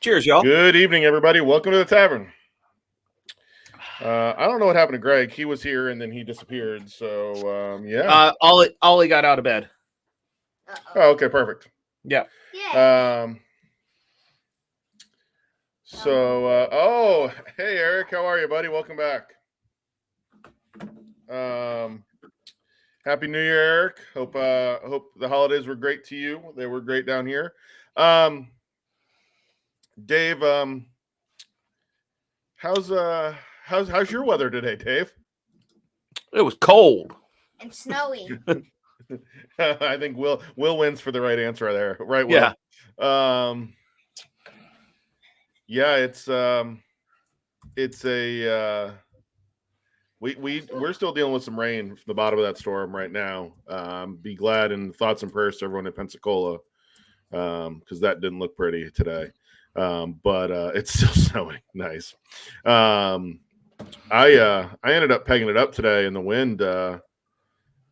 Cheers, y'all. Good evening, everybody. Welcome to the Tavern. I don't know what happened to Greg. He was here and then he disappeared. So, yeah. Ollie got out of bed. Oh, okay, perfect. Yeah. Hey, Eric. How are you, buddy? Welcome back. Happy New Year, Eric. Hope the holidays were great to you. They were great down here. Dave, how's your weather today, Dave? It was cold and snowy. I think Will wins for the right answer there, right? Yeah. We're still dealing with some rain from the bottom of that storm right now. Be glad and thoughts and prayers to everyone in Pensacola, because that didn't look pretty today. But it's still snowing. Nice. I ended up pegging it up today in the wind, it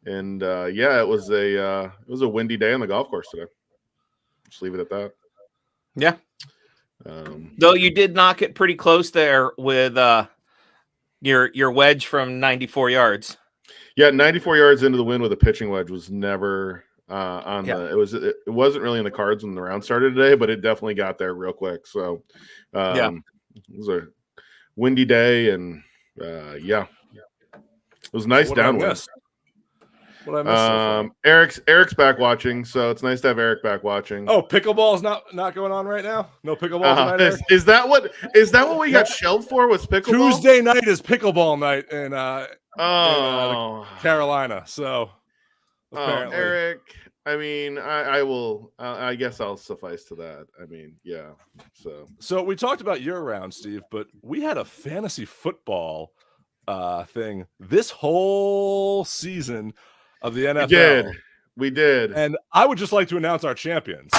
was a windy day on the golf course today. Just leave it at that. Yeah. Though you did knock it pretty close there with your wedge from 94 yards. Yeah, 94 yards into the wind with a pitching wedge was never it wasn't really in the cards when the round started today, but it definitely got there real quick. So it was a windy day and it was nice downwind. What I missed? Eric's back watching, so it's nice to have Eric back watching. Oh, pickleball is not going on right now. No pickleball tonight. Eric? Is that what we got shelved for? Was pickleball? Tuesday night is pickleball night in Carolina. So, apparently. Eric. I mean, I guess I'll suffice to that. I mean, yeah. So we talked about your round, Steve, but we had a fantasy football thing this whole season of the NFL. We did. And I would just like to announce our champions.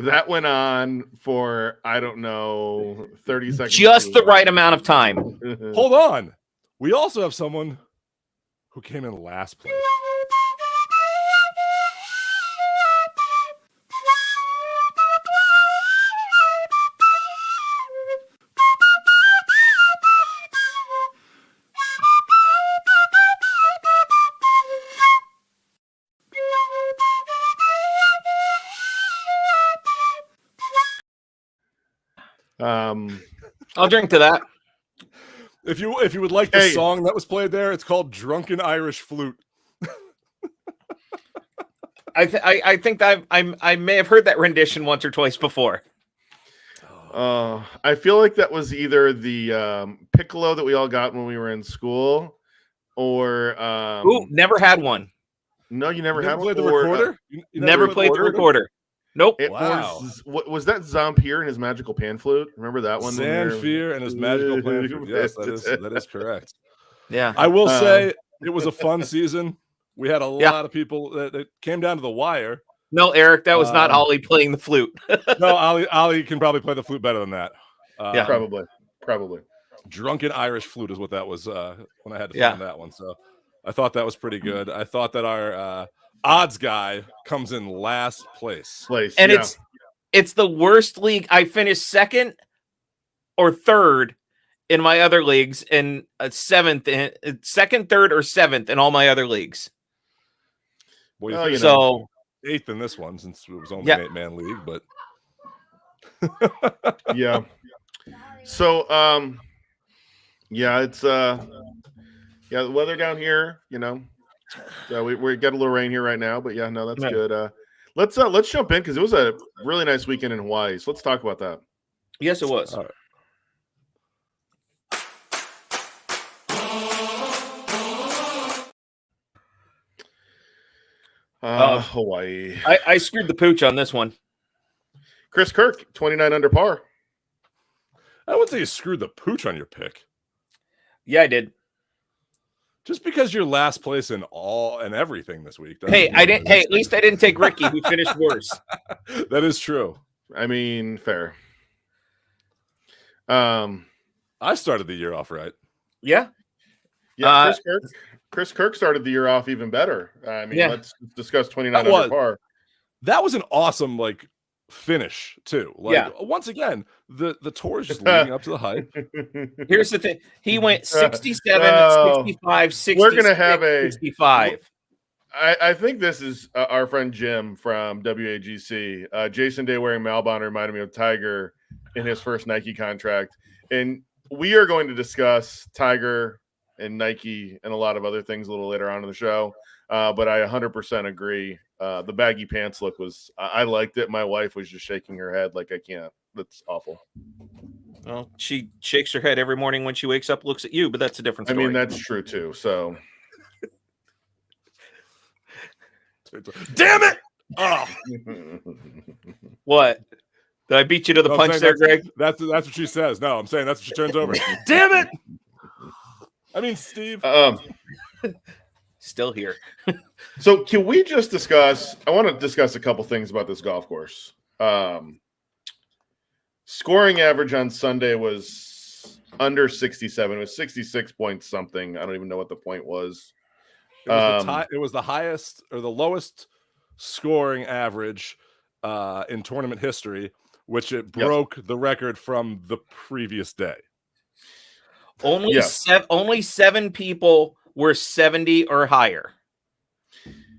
That went on for, I don't know, 30 seconds. Just the right amount of time. Hold on. We also have someone who came in last place. I'll drink to that. If you would like the song that was played there, it's called "Drunken Irish Flute." I think I may have heard that rendition once or twice before. I feel like that was either the piccolo that we all got when we were in school, or never had one. No, you never had played one. The recorder? You never played the recorder. Nope. Wow. Was that Zampier and his magical pan flute? Remember that one? Zampier and his magical pan flute. Yes, that is correct. Yeah. I will say it was a fun season. We had a lot of people that came down to the wire. No, Eric, that was not Ollie playing the flute. No, Ollie can probably play the flute better than that. Yeah, probably. Drunken Irish Flute is what that was when I had to find that one. So I thought that was pretty good. I thought that our odds guy comes in last place. And it's the worst league. I finished second or third in my other leagues, and second, third, or seventh in all my other leagues. Well, so eighth in this one, since it was only an 8-man league, but yeah. So it's the weather down here, Yeah, we got a little rain here right now, but that's good. Let's jump in because it was a really nice weekend in Hawaii. So let's talk about that. Yes, it was. All right. Hawaii. I screwed the pooch on this one. Chris Kirk, 29 under par. I wouldn't say you screwed the pooch on your pick. Yeah, I did. Just because you're last place in all and everything this week. Hey, I didn't. Hey, at least I didn't take Ricky, who finished worse. That is true. I mean, fair. I started the year off right. Yeah. Yeah, Chris Kirk started the year off even better. I mean, let's discuss 29 under par. That was an awesome finish too. Once again, the tour is just leading up to the hype. Here's the thing. He went 67, 65, 60. We're gonna have 65. I think this is our friend Jim from WAGC. Jason Day wearing Malbon reminded me of Tiger in his first Nike contract. And we are going to discuss Tiger and Nike and a lot of other things a little later on in the show. But I 100% agree. The baggy pants look I liked it. My wife was just shaking her head like, I can't. That's awful. Well, she shakes her head every morning when she wakes up, looks at you, but that's a different story. I mean, that's true too. So. Damn it! Oh. What? Did I beat you to the punch there, Greg? That's what she says. No, I'm saying that's what she turns over. Damn it! I mean, Steve. Still here. So can we just discuss? I want to discuss a couple things about this golf course. Scoring average on Sunday was under 67. It was 66 point something. I don't even know what the point was. It was the highest or the lowest scoring average in tournament history, which it broke the record from the previous day. Only 7 people were 70 or higher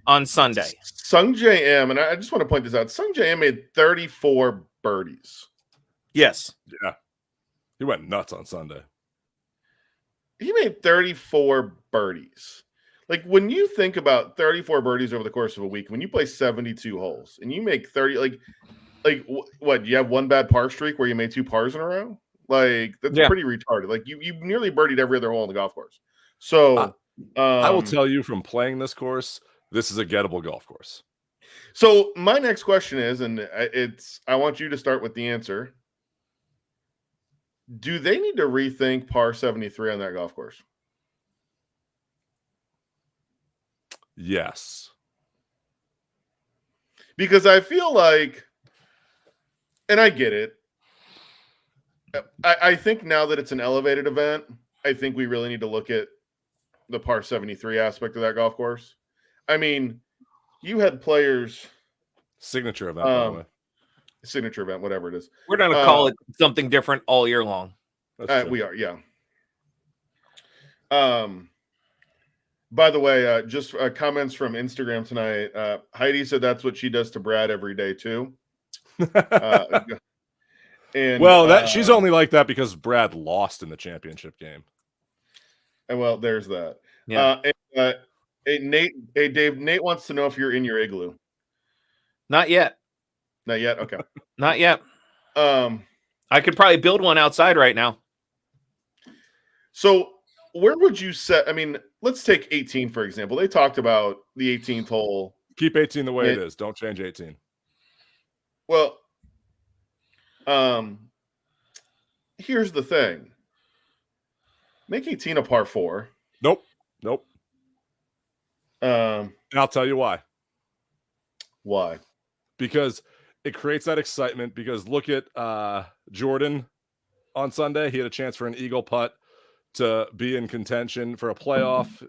on Sunday. Sung J M, and I just want to point this out. Sung J M made 34 birdies. Yes. Yeah. He went nuts on Sunday. He made 34 birdies. Like, when you think about 34 birdies over the course of a week, when you play 72 holes and you make 30, like what? You have one bad par streak where you made 2 pars in a row? Like, that's pretty retarded. Like, you nearly birdied every other hole on the golf course. So I will tell you from playing this course, this is a gettable golf course. So my next question is, and I want you to start with the answer. Do they need to rethink par 73 on that golf course? Yes. Because I feel like, and I get it, I think now that it's an elevated event, I think we really need to look at the par 73 aspect of that golf course. I mean, you had players. Signature event, by the way. Signature event, whatever it is. We're going to call it something different all year long. We are, yeah. By the way, just comments from Instagram tonight. Heidi said that's what she does to Brad every day too. And she's only like that because Brad lost in the championship game. And well, there's that. Yeah. Nate wants to know if you're in your igloo. Not yet. Not yet. Okay. Not yet. I could probably build one outside right now. So where would you set? I mean, let's take 18 for example. They talked about the 18th hole. Keep 18 the way it is. Don't change 18. Well, here's the thing. Make 18 a par 4. Nope. And I'll tell you why. Why? Because it creates that excitement. Because look at Jordan on Sunday. He had a chance for an eagle putt to be in contention for a playoff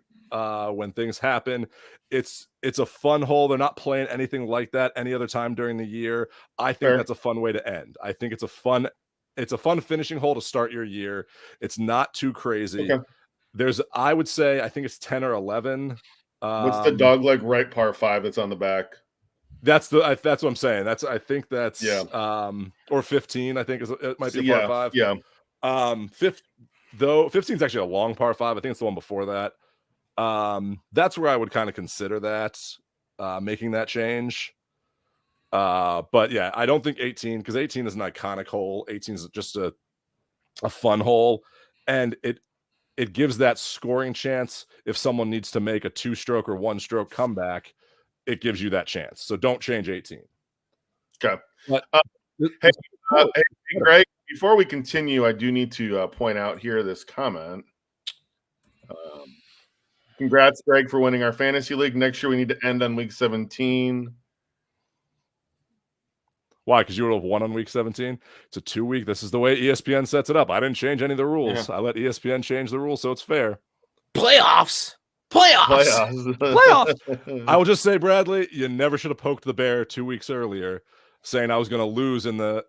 when things happen. It's a fun hole. They're not playing anything like that any other time during the year. I think that's a fun way to end. I think it's a fun finishing hole to start your year. It's not too crazy. Okay. I would say, I think it's 10 or 11. What's the dog leg right par 5 that's on the back? That's what I'm saying. I think that's or 15. I think it might be a par 5. Yeah. 15 is actually a long par 5. I think it's the one before that. That's where I would kind of consider that making that change. But yeah, I don't think 18, because 18 is an iconic hole. 18 is just a fun hole, and it gives that scoring chance if someone needs to make a 2-stroke or 1-stroke comeback. it gives you that chance. So don't change 18. Okay. But Hey, Greg, before we continue, I do need to point out here this comment. Congrats, Greg, for winning our fantasy league. Next year, we need to end on week 17. Why? Because you would have won on week 17. It's a 2-week. This is the way ESPN sets it up. I didn't change any of the rules. Yeah. I let ESPN change the rules, so it's fair. Playoffs. Playoffs. I will just say, Bradley, you never should have poked the bear 2 weeks earlier, saying I was going to lose in the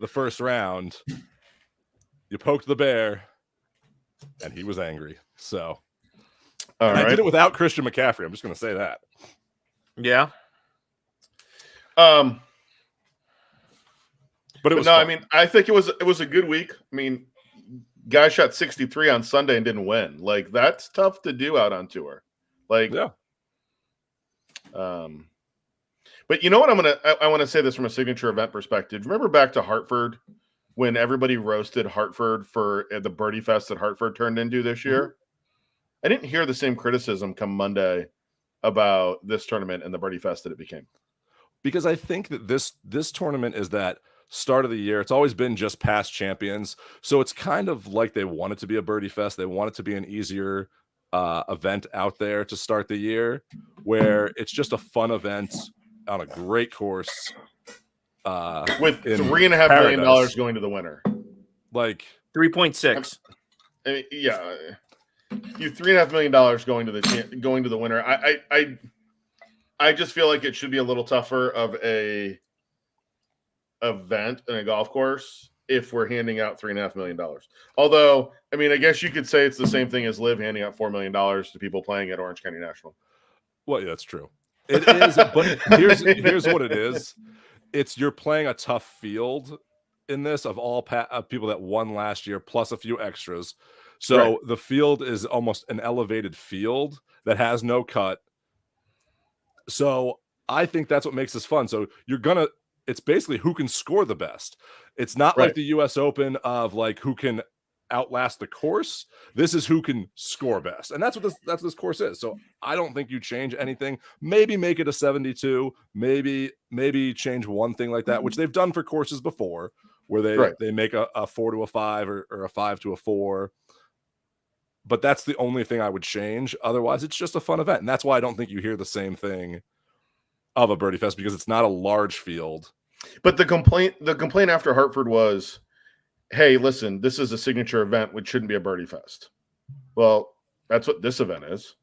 first round. You poked the bear, and he was angry. So, All right. I did it without Christian McCaffrey. I'm just going to say that. Yeah. But it was no, fun. I mean, I think it was a good week. I mean, guy shot 63 on Sunday and didn't win. Like, that's tough to do out on tour. Like, yeah. But you know what? I want to say this from a signature event perspective. Remember back to Hartford when everybody roasted Hartford for the Birdie Fest that Hartford turned into this year? I didn't hear the same criticism come Monday about this tournament and the Birdie Fest that it became. Because I think that this tournament is that start of the year. It's always been just past champions. So it's kind of like they want it to be a Birdie Fest. They want it to be an easier event out there to start the year, where it's just a fun event on a great course. With $3.5 million going to the winner. Like 3.6. I mean, yeah. You $3.5 million going to the winner. I just feel like it should be a little tougher of a event in a golf course if we're handing out $3.5 million. Although, I mean, I guess you could say it's the same thing as Liv handing out $4 million to people playing at Orange County National. Well, yeah, that's true. It is, but here's what it is. It's you're playing a tough field in this of all people that won last year, plus a few extras. So the field is almost an elevated field that has no cut. So I think that's what makes this fun. So it's basically who can score the best. It's not like the US Open of like who can outlast the course. This is who can score best. And that's what this course is. So I don't think you change anything. Maybe make it a 72, maybe change one thing like that, which they've done for courses before, where they make a 4 to a 5 or a 5 to a 4. But that's the only thing I would change. Otherwise, it's just a fun event. And that's why I don't think you hear the same thing of a Birdie Fest, because it's not a large field. But the complaint after Hartford was, hey, listen, this is a signature event, which shouldn't be a Birdie Fest. Well, that's what this event is.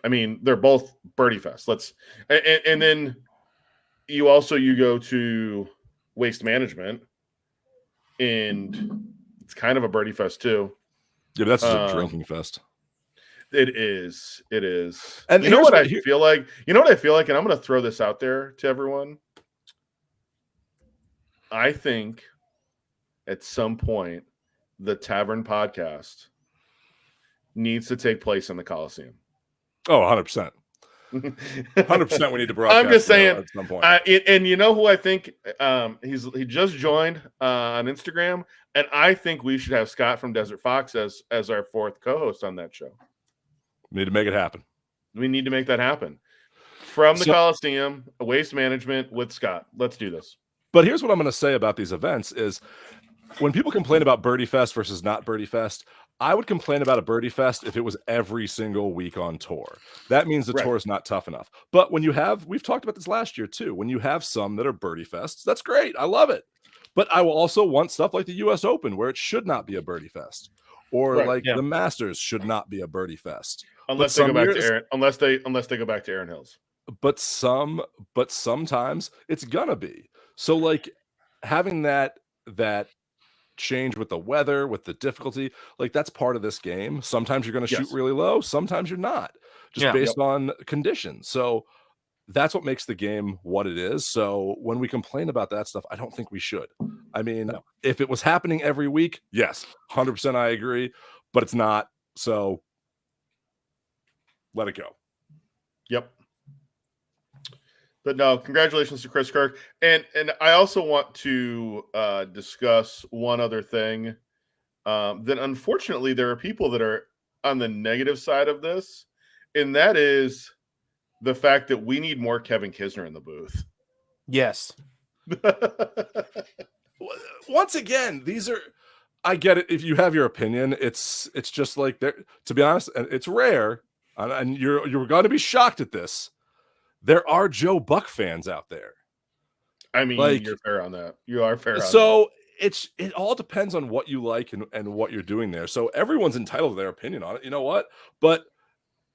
I mean, they're both Birdie Fest. And then you go to Waste Management, and it's kind of a Birdie Fest too. Yeah, but that's just a drinking fest. It is. And you know what I feel like? And I'm going to throw this out there to everyone. I think at some point the Tavern podcast needs to take place in the Coliseum. Oh, 100%. 100% we need to broadcast. I'm just saying at some point. And you know who I think he just joined on Instagram, and I think we should have Scott from Desert Fox as our fourth co-host on that show. We need to make it happen. We need to make that happen. From the Coliseum, Waste Management with Scott. Let's do this. But here's what I'm going to say about these events is when people complain about Birdie Fest versus not Birdie Fest, I would complain about a Birdie Fest if it was every single week on tour. That means the tour is not tough enough. But when we've talked about this last year too, when you have some that are Birdie Fests, that's great. I love it. But I will also want stuff like the US Open where it should not be a Birdie Fest. Or the Masters should not be a Birdie Fest. Unless they go back to Aaron, unless they go back to Aaron Hills. But sometimes it's gonna be. So like having that change with the weather, with the difficulty, like that's part of this game. Sometimes you're going to shoot really low, sometimes you're not, just based on conditions. So that's what makes the game what it is. So when we complain about that stuff, I don't think we should. I mean, if it was happening every week, yes, 100% I agree, but it's not. So let it go. Yep. But no, congratulations to Chris Kirk. And I also want to discuss one other thing. That unfortunately there are people that are on the negative side of this, and that is the fact that we need more Kevin Kisner in the booth. Yes. Once again, these are. I get it. If you have your opinion, it's just like there. To be honest, and it's rare, and you're going to be shocked at this. There are Joe Buck fans out there. I mean, Like, you're fair on that. You are fair on that. So it all depends on what you like and what you're doing there. So everyone's entitled to their opinion on it. You know what? But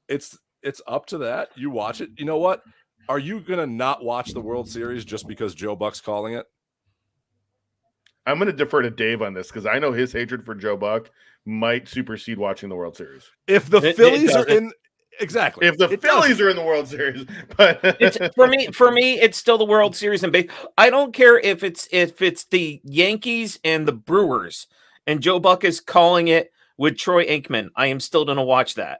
it's up to that. You watch it. You know what? Are you gonna not watch the World Series just because Joe Buck's calling it? I'm going to defer to Dave on this because I know his hatred for Joe Buck might supersede watching the World Series. If the Phillies are in, exactly. If the Phillies are in the World Series, but it's, for me, it's still the World Series and I don't care if it's the Yankees and the Brewers, and Joe Buck is calling it with Troy Aikman. I am still going to watch that.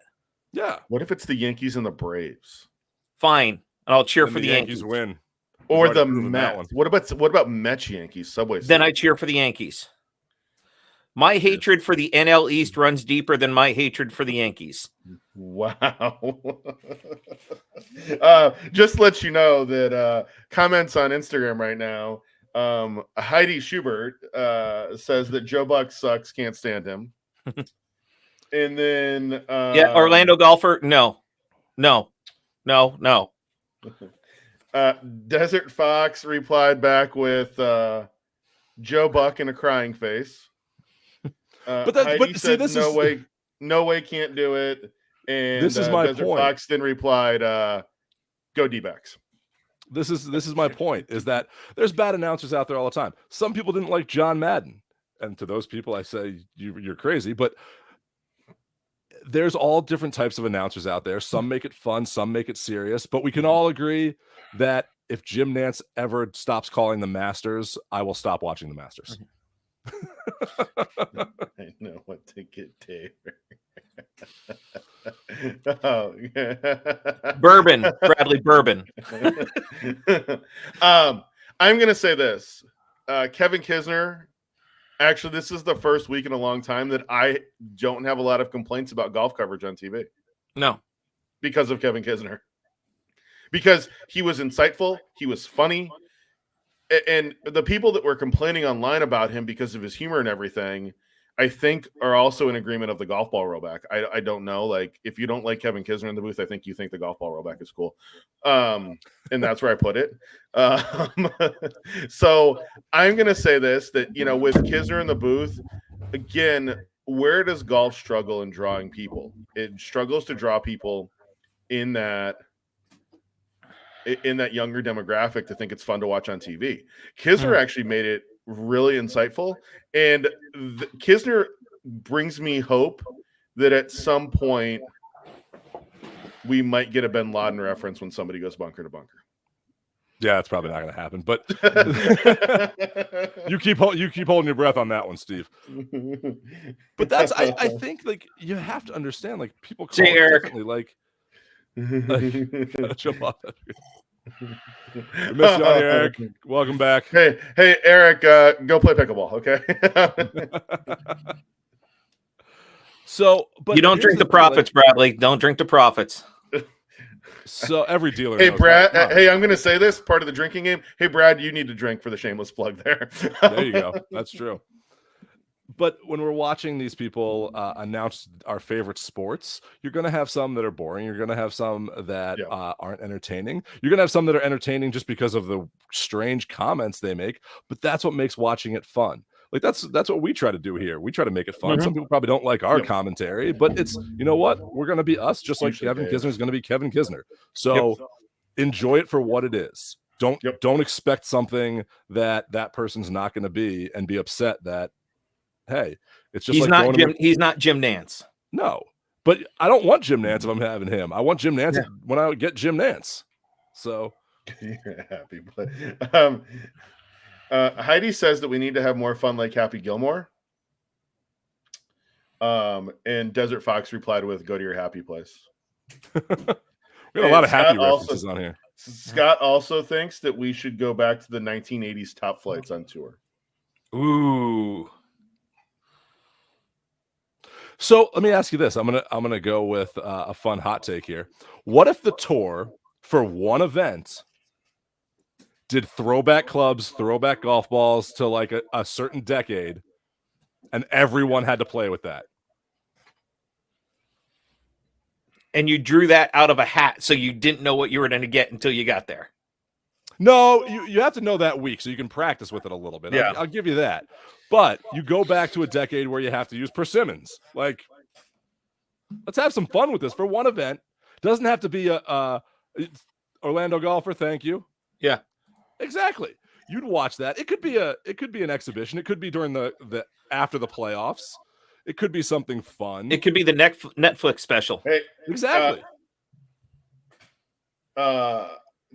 Yeah. What if it's the Yankees and the Braves? Fine, and I'll cheer Then for the Yankees. Win. Or the Mets. What about Mets Yankees Subway? Then I cheer for the Yankees. My hatred for the NL East runs deeper than my hatred for the Yankees. Wow. Just to let you know that comments on Instagram right now, Heidi Schubert says that Joe Buck sucks, can't stand him. And then Orlando golfer, no. Desert Fox replied back with Joe Buck in a crying face. Heidi said, no way, can't do it. And this is my Desert point. Fox then replied, go D-backs. This is my point, is that there's bad announcers out there all the time. Some people didn't like John Madden. And to those people, I say, you're crazy. But there's all different types of announcers out there. Some make it fun, some make it serious. But we can all agree that if Jim Nantz ever stops calling the Masters, I will stop watching the Masters. I know what to get Taylor. Oh, yeah. Bourbon, Bradley Bourbon. I'm going to say this. Kevin Kisner, actually, this is the first week in a long time that I don't have a lot of complaints about golf coverage on TV. No. Because of Kevin Kisner. Because he was insightful, he was funny, and the people that were complaining online about him because of his humor and everything, I think are also in agreement of the golf ball rollback. I don't know. Like, if you don't like Kevin Kisner in the booth, I think you think the golf ball rollback is cool. And that's where I put it. So I'm going to say this, that, with Kisner in the booth, again, where does golf struggle in drawing people? It struggles to draw people in that younger demographic to think it's fun to watch on TV. Kisner actually made it really insightful, and Kisner brings me hope that at some point we might get a Bin Laden reference when somebody goes bunker to bunker. Yeah, it's probably not going to happen, but you keep holding your breath on that one, Steve. But that's I think, like, you have to understand, like, people call it differently, like gotta jump off that. We miss you on here, Eric. Welcome back. Hey, Eric, go play pickleball, okay? So, but you don't drink the profits, Bradley. Don't drink the profits. So every dealer. Hey, knows Brad. that. Hey, I'm going to say this part of the drinking game. Hey, Brad, you need to drink for the shameless plug there. There you go. That's true. But when we're watching these people announce our favorite sports, you're going to have some that are boring. You're going to have some that aren't entertaining. You're going to have some that are entertaining just because of the strange comments they make. But that's what makes watching it fun. Like, that's what we try to do here. We try to make it fun. Some people probably don't like our commentary, but it's, you know what? We're going to be us, just like Kevin Kisner is going to be Kevin Kisner. So enjoy it for what it is. Don't expect something that person's not going to be, and be upset that, hey, it's just he's not Jim Nantz. No, but I don't want Jim Nantz if I'm having him. I want Jim Nantz when I get Jim Nantz. So you're happy, but Heidi says that we need to have more fun like Happy Gilmore. And Desert Fox replied with, "Go to your happy place." We got a lot of happy references on here. Scott also thinks that we should go back to the 1980s top flights on tour. Ooh. So let me ask you this. I'm gonna go with a fun hot take here. What if the tour for one event, did throwback clubs, throwback golf balls to like a certain decade, and everyone had to play with that. And you drew that out of a hat, so you didn't know what you were going to get until you got there. No, you have to know that week so you can practice with it a little bit. Yeah. I'll give you that. But you go back to a decade where you have to use persimmons. Like, let's have some fun with this for one event. Doesn't have to be a Orlando golfer. Thank you. Yeah, exactly. You'd watch that. It could be an exhibition. It could be during the after the playoffs. It could be something fun. it could be the Netflix special. Hey, exactly.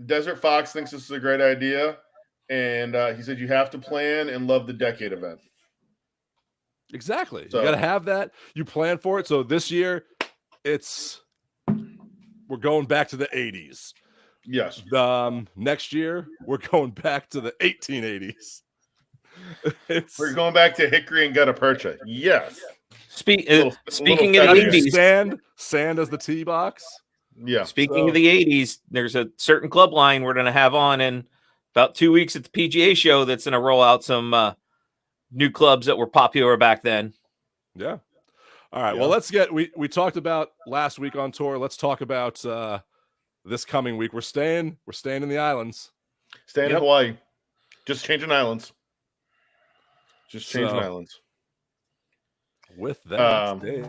Desert Fox thinks this is a great idea, and he said you have to plan and love the decade event. Exactly. So, you got to have that. You plan for it. So this year, we're going back to the 80s. Yes. Next year, we're going back to the 1880s. We're going back to Hickory and Gutta Percha. Yes. Speaking of the 80s, sand as the tee box. Yeah. Speaking of the 80s, there's a certain club line we're going to have on in about 2 weeks at the PGA show that's going to roll out some new clubs that were popular back then. Yeah. All right. Yeah. Well, let's get we talked about last week on tour. Let's talk about this coming week. We're staying in the islands. Staying in Hawaii. Just changing islands. Just changing islands. With that, the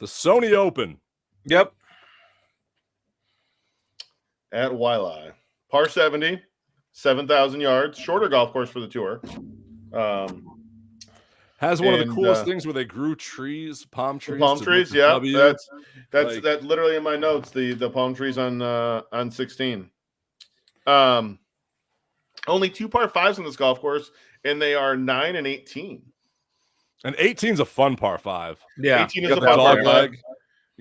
Sony Open. Yep. At Wailea. Par 70, 7,000 yards. Shorter golf course for the tour. Has one of the coolest things where they grew trees, palm trees. Palm trees, yeah. That's that literally in my notes, the palm trees on 16. Only 2 par 5s on this golf course, and they are 9 and 18. And 18 is a fun par 5. Yeah. 18 is a fun par 5.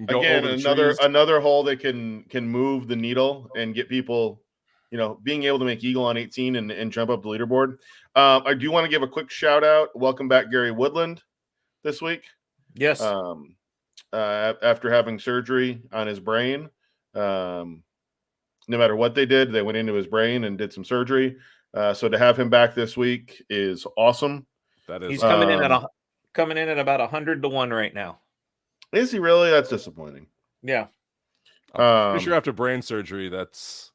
Again, another hole that can move the needle and get people, being able to make eagle on 18 and jump up the leaderboard. I do want to give a quick shout out. Welcome back, Gary Woodland, this week. Yes. After having surgery on his brain, no matter what they did, they went into his brain and did some surgery. So to have him back this week is awesome. That is. He's coming in at about 100 to 1 right now. Is he really? That's disappointing. Yeah. I'm pretty sure after brain surgery, that's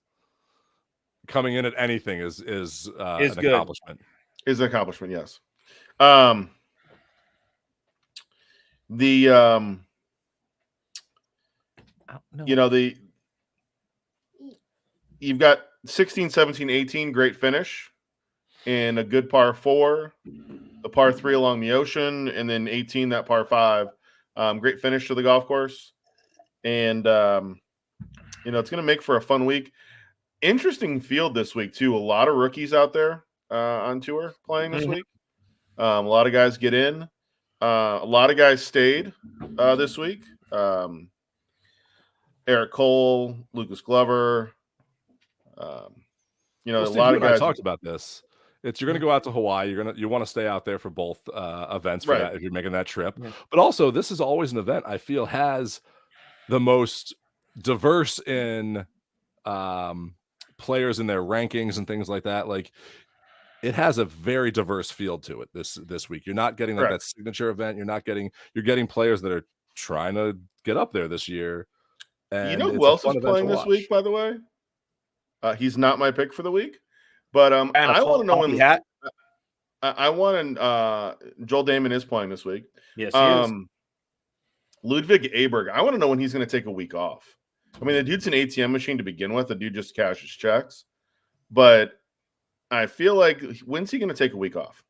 coming in at anything is an good. accomplishment. Is an accomplishment, yes. You've got 16, 17, 18, great finish, and a good par 4, a par 3 along the ocean, and then 18, that par 5. Great finish to the golf course. And, it's going to make for a fun week. Interesting field this week, too. A lot of rookies out there on tour playing this week. A lot of guys get in. A lot of guys stayed this week. Eric Cole, Lucas Glover. A lot of guys. I talked about this. You're going to go out to Hawaii. You want to stay out there for both events for that if you're making that trip. Yeah. But also, this is always an event I feel has the most diverse in players in their rankings and things like that. Like, it has a very diverse field to it this week. You're not getting that signature event. You're getting players that are trying to get up there this year. And who else is playing this week, by the way? He's not my pick for the week. But I want to know when Joel Damon is playing this week. Yes, he is. Ludwig Aberg. I want to know when he's going to take a week off. I mean, the dude's an ATM machine to begin with. The dude just cashes checks. But I feel like, when's he going to take a week off?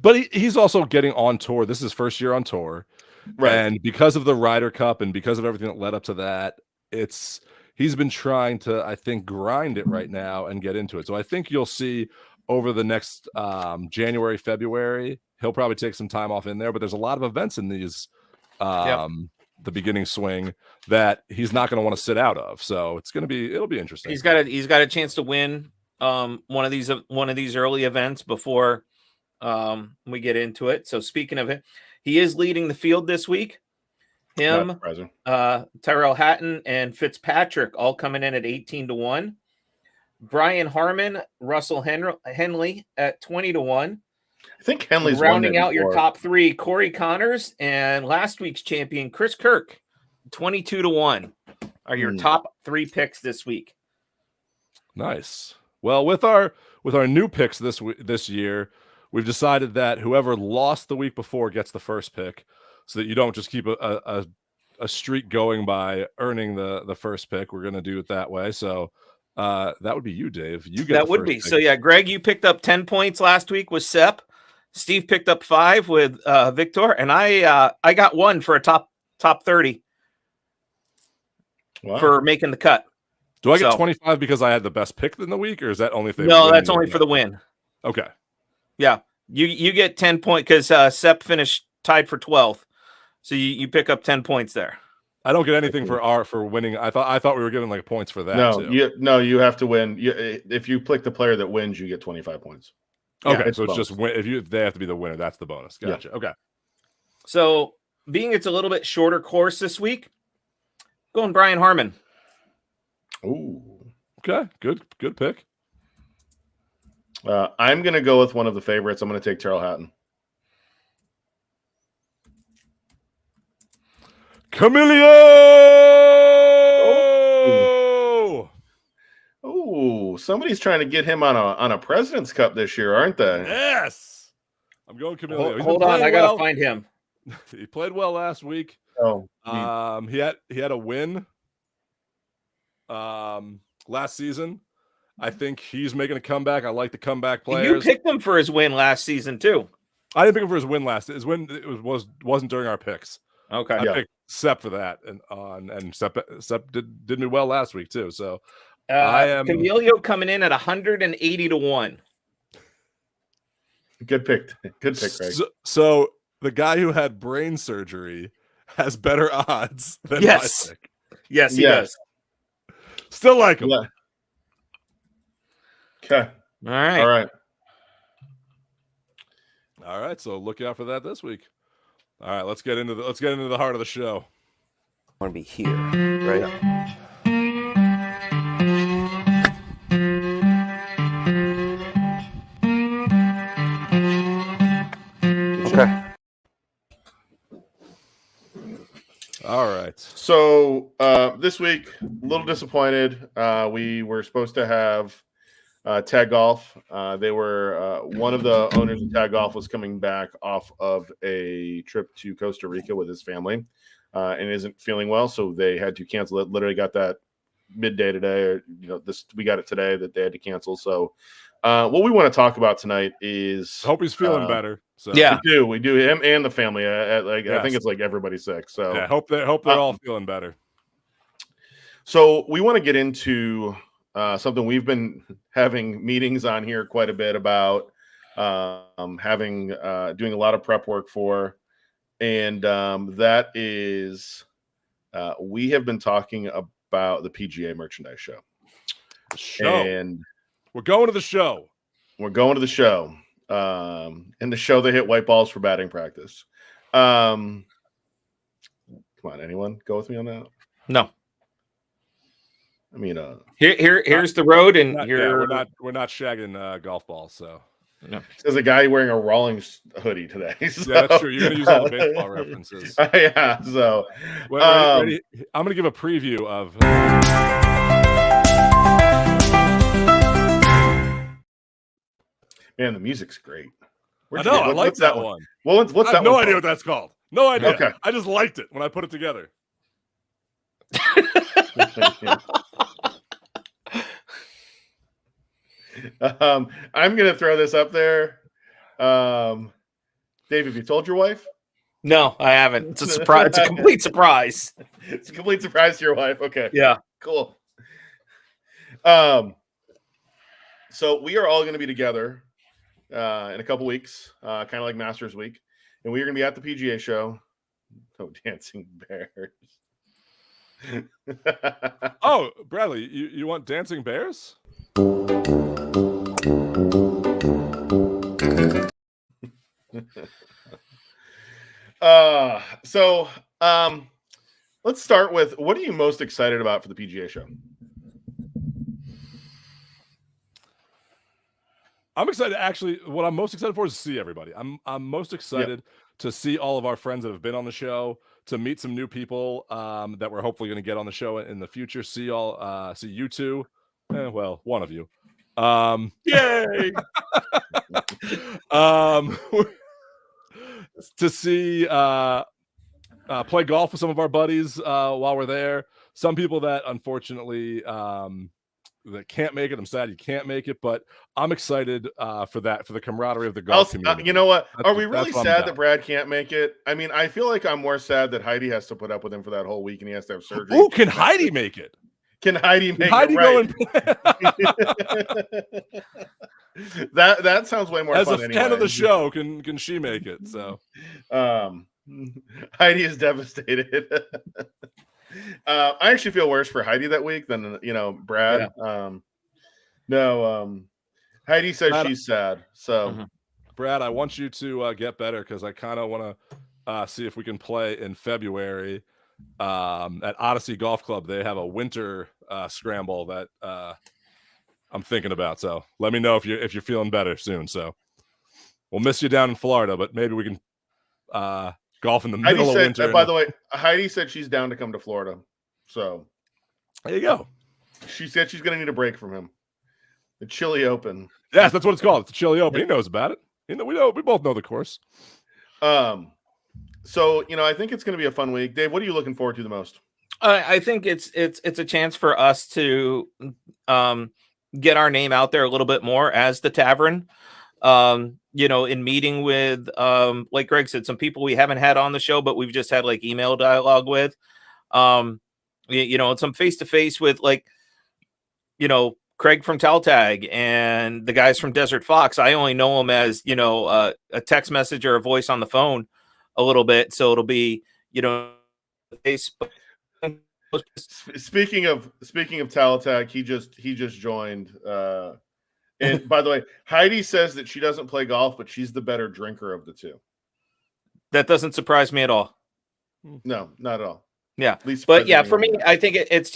But he's also getting on tour. This is his first year on tour. Right. And because of the Ryder Cup and because of everything that led up to that, he's been trying to, I think, grind it right now and get into it. So I think you'll see over the next January, February, he'll probably take some time off in there. But there's a lot of events in these the beginning swing that he's not going to want to sit out of. So it'll be interesting. He's got a chance to win one of these early events before we get into it. So speaking of it, he is leading the field this week. Him, Tyrell Hatton, and Fitzpatrick all coming in at 18-1. Brian Harmon, Russell Henley at 20-1. I think Henley's rounding out your top three: Corey Connors and last week's champion Chris Kirk, 22-1 are your top three picks this week. Nice. Well, with our new picks this year, we've decided that whoever lost the week before gets the first pick, so that you don't just keep a streak going by earning the first pick. We're going to do it that way. So that would be you, Dave. You get that would be. Pick. So yeah, Greg, you picked up 10 points last week with Sepp. Steve picked up 5 with Victor, and I got 1 for a top 30 for making the cut. Do I get 25 because I had the best pick in the week, or is that only if they No, that's only for the win. Okay. Yeah. You get 10 points because Sepp finished tied for 12th. So you pick up 10 points there. I don't get anything for winning. I thought we were giving like points for that. You have to win. If you pick the player that wins, you get 25 points. Okay, so it's just if they have to be the winner, that's the bonus. Gotcha. Yeah. Okay. So being it's a little bit shorter course this week, going Brian Harmon. Ooh. Okay. Good pick. I'm going to go with one of the favorites. I'm going to take Tyrell Hatton. Camilio! Oh, somebody's trying to get him on a President's Cup this year, aren't they? Yes. I'm going Camilio. Hold on, I gotta find him. He played well last week. Oh, he had a win last season. I think he's making a comeback. I like the comeback players. You picked him for his win last season too. I didn't pick him for his win last. His win wasn't during our picks. Okay, I picked Sepp for that, and Sepp did me well last week too. So I am Camilio coming in at 180-1. Good pick, Greg. So the guy who had brain surgery has better odds than my pick. Yes, he does. Still like him. Yeah. Okay. All right. So look out for that this week. All right, let's get into the heart of the show. I want to be here, right? Okay. All right. So this week, a little disappointed. We were supposed to have T.A.G Golf. They were one of the owners of T.A.G Golf was coming back off of a trip to Costa Rica with his family and isn't feeling well, so they had to cancel it. Literally got that midday today, or we got it today that they had to cancel. So what we want to talk about tonight is hope he's feeling better. So yeah, we do him and the family. Yes. I think it's like everybody's sick. So yeah, hope they're all feeling better. So we want to get into something we've been having meetings on here quite a bit about, doing a lot of prep work for, and that is we have been talking about the PGA merchandise show. And we're going to the show. And the show they hit white balls for batting practice. Come on, anyone go with me on that? No. I mean, here's the road, and we're not shagging golf balls. So no. There's a guy wearing a Rawlings hoodie today. So. Yeah, that's true. You're gonna use all the baseball references. Yeah. So ready? I'm gonna give a preview of. Man, the music's great. I know. I like that one. Well, what's that? I have no idea what that's called. No idea. Okay. I just liked it when I put it together. I'm gonna throw this up there. Dave, have you told your wife? No, I haven't. It's a surprise. It's a complete surprise. It's a complete surprise to your wife. Okay. Yeah. Cool. So we are all going to be together in a couple weeks, kind of like Masters Week, and we are going to be at the PGA show. Oh, dancing bears. Oh, Bradley, you want dancing bears? So let's start with, what are you most excited about for the PGA show? I'm excited. Actually, what I'm most excited for is to see everybody. I'm most excited to see all of our friends that have been on the show, to meet some new people that we're hopefully going to get on the show in the future. See you two. Well, one of you. Yay! To see play golf with some of our buddies while we're there. Some people that unfortunately that can't make it. I'm sad you can't make it, but I'm excited for that, for the camaraderie of the golf community. You know what? Are we That's really what I'm sad about. that Brad can't make it? I mean, I feel like I'm more sad that Heidi has to put up with him for that whole week and he has to have surgery. Ooh, can Heidi make it? Can Heidi make Heidi it? go Right. that sounds way more as fun. a fan anyway. of the show? Can she make it? So Heidi is devastated. I actually feel worse for Heidi that week than Brad. No, Heidi says Brad, she's sad. So Brad, I want you to get better, because I kind of want to see if we can play in February at Odyssey Golf Club. They have a winter scramble that I'm thinking about. So let me know if you're feeling better soon. So we'll miss you down in Florida, but maybe we can golf in the middle of winter. By the way, Heidi said she's down to come to Florida. So there you go. She said she's going to need a break from him. The Chili Open. Yes, that's what it's called. It's the Chili Open. He knows about it. We both know the course. So I think it's going to be a fun week. Dave, what are you looking forward to the most? I think it's a chance for us to get our name out there a little bit more as the Tavern. In meeting with like Greg said, some people we haven't had on the show, but we've just had like email dialogue with. And some face-to-face with Craig from T.A.G and the guys from Desert Fox. I only know them as a text message or a voice on the phone a little bit, so it'll be Facebook. Speaking of T.A.G, he just joined. And by the way, Heidi says that she doesn't play golf, but she's the better drinker of the two. That doesn't surprise me at all. No, not at all. Yeah, but yeah, for me, I think it's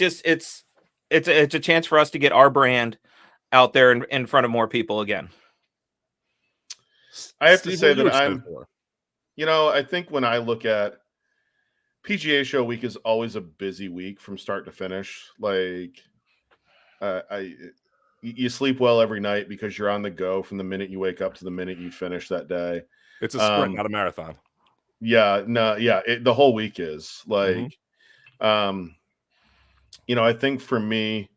a chance for us to get our brand out there in front of more people again. I have to say that I think when I look at PGA show week is always a busy week from start to finish. Like, you sleep well every night because you're on the go from the minute you wake up to the minute you finish that day. It's a sprint, not a marathon. Yeah, no, yeah, the whole week is like, I think for me,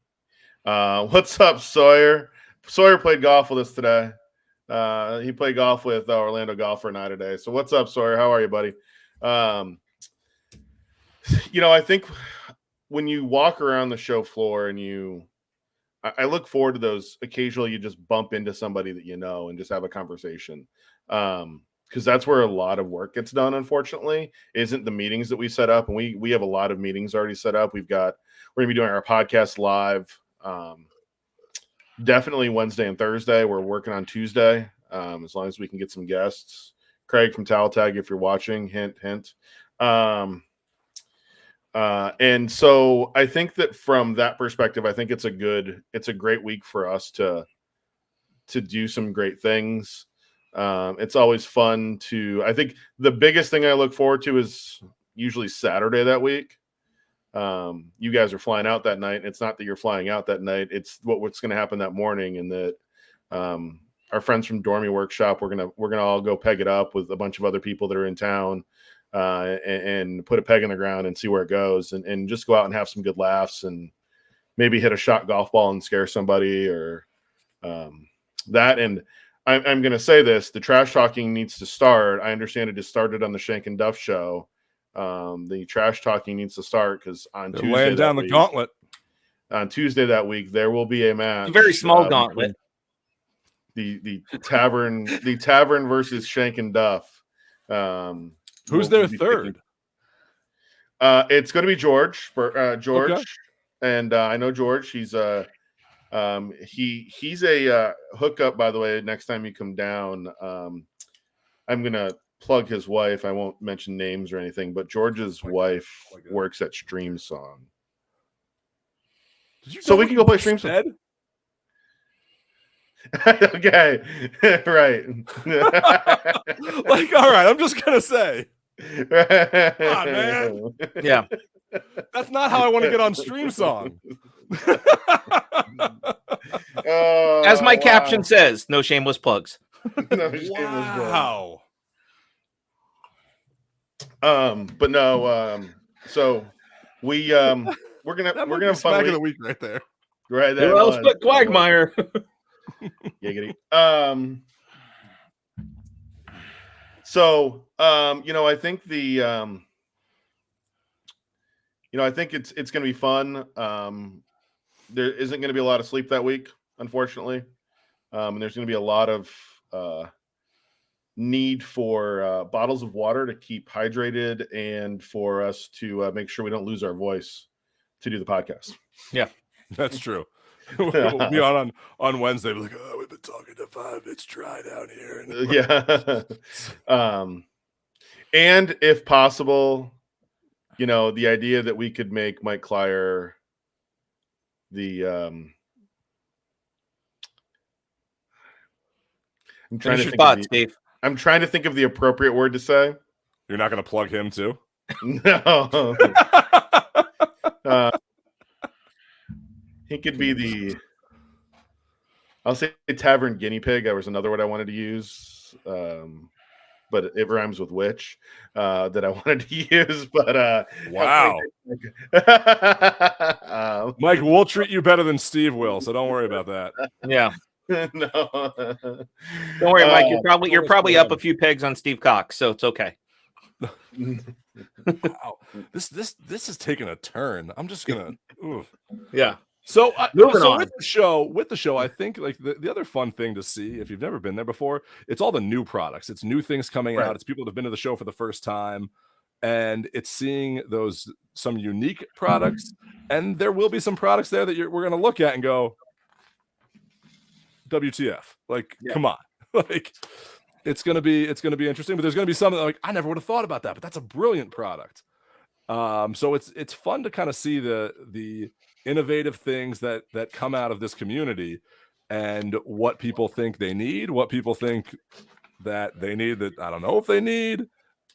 what's up, Sawyer? Sawyer played golf with us today. He played golf with Orlando Golfer and I today. So what's up, Sawyer? How are you, buddy? I think when you walk around the show floor and I look forward to those. Occasionally you just bump into somebody that you know and just have a conversation. Because that's where a lot of work gets done, unfortunately, isn't the meetings that we set up. And we have a lot of meetings already set up. We're going to be doing our podcast live. Definitely Wednesday and Thursday. We're working on Tuesday, as long as we can get some guests. Craig from T.A.G, if you're watching, hint, hint. And so I think that from that perspective, I think it's a great week for us to do some great things. It's always fun I think the biggest thing I look forward to is usually Saturday that week. You guys are flying out that night. It's not that you're flying out that night. It's what's going to happen that morning. And that, our friends from Dormy Workshop, we're going to all go peg it up with a bunch of other people that are in town, and put a peg in the ground and see where it goes, and just go out and have some good laughs and maybe hit a shot golf ball and scare somebody or, that. And I'm going to say this, the trash talking needs to start. I understand it just started on the Shank and Duff show. The trash talking needs to start because on Tuesday, laying down the gauntlet. On Tuesday that week, there will be a match. A very small gauntlet. The Tavern versus Shank and Duff. Who's their third? It's going to be George. George, Okay. and I know George. He's a hookup. By the way, next time you come down, I'm gonna plug his wife. I won't mention names or anything, but George's wife works at Stream Song. So we can go play Stream Song. Okay, right. Like, all right, I'm just gonna say. Come on, man. Yeah. That's not how I want to get on Stream Song. As my caption says, no shameless plugs. No shameless plugs. Wow. But no, so we're gonna have fun of the week right there. Right. Who else but Quagmire? Giggity. So I think I think it's gonna be fun. There isn't gonna be a lot of sleep that week, unfortunately. And there's gonna be a lot of need for bottles of water to keep hydrated and for us to make sure we don't lose our voice to do the podcast. Yeah, that's true. We'll be on Wednesday. We're like, oh, we've been talking to 5. It's dry down here. Yeah. And if possible, the idea that we could make Mike Clyer the I'm trying to think of the appropriate word to say. You're not going to plug him too? No. He could be I'll say Tavern guinea pig. That was another word I wanted to use. But it rhymes with witch that I wanted to use. But wow. Mike, we'll treat you better than Steve will, so don't worry about that. Yeah. No. Don't worry, Mike. You're probably up a few pegs on Steve Cox, so it's okay. Wow. This is taking a turn. I'm just gonna yeah. So, Moving on. with the show, I think like the other fun thing to see, if you've never been there before, it's all the new products. It's new things coming out. It's people that have been to the show for the first time, and it's seeing some unique products. And there will be some products there that we're going to look at and go, WTF? Like, come on, like it's going to be interesting. But there's going to be something like I never would have thought about that, but that's a brilliant product. So it's fun to kind of see the innovative things that come out of this community and what people think they need, what people think that they need that I don't know if they need.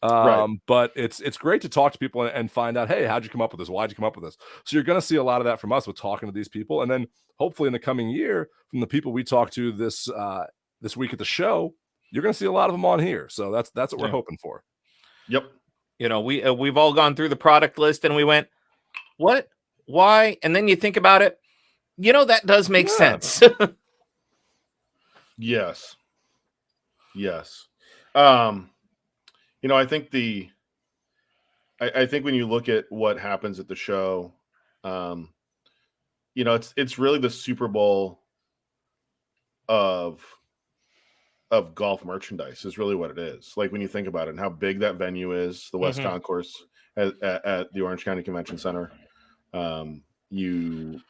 But it's great to talk to people and find out, hey, how'd you come up with this? Why'd you come up with this? So you're going to see a lot of that from us with talking to these people. And then hopefully in the coming year from the people we talk to this week at the show, you're going to see a lot of them on here. So that's what we're hoping for. Yep. We've all gone through the product list and we went, what? Why? And then you think about it, that does make sense. Yes. I think I think when you look at what happens at the show, it's really the Super Bowl of golf merchandise is really what it is. Like when you think about it and how big that venue is, the West Concourse at the Orange County Convention Center. You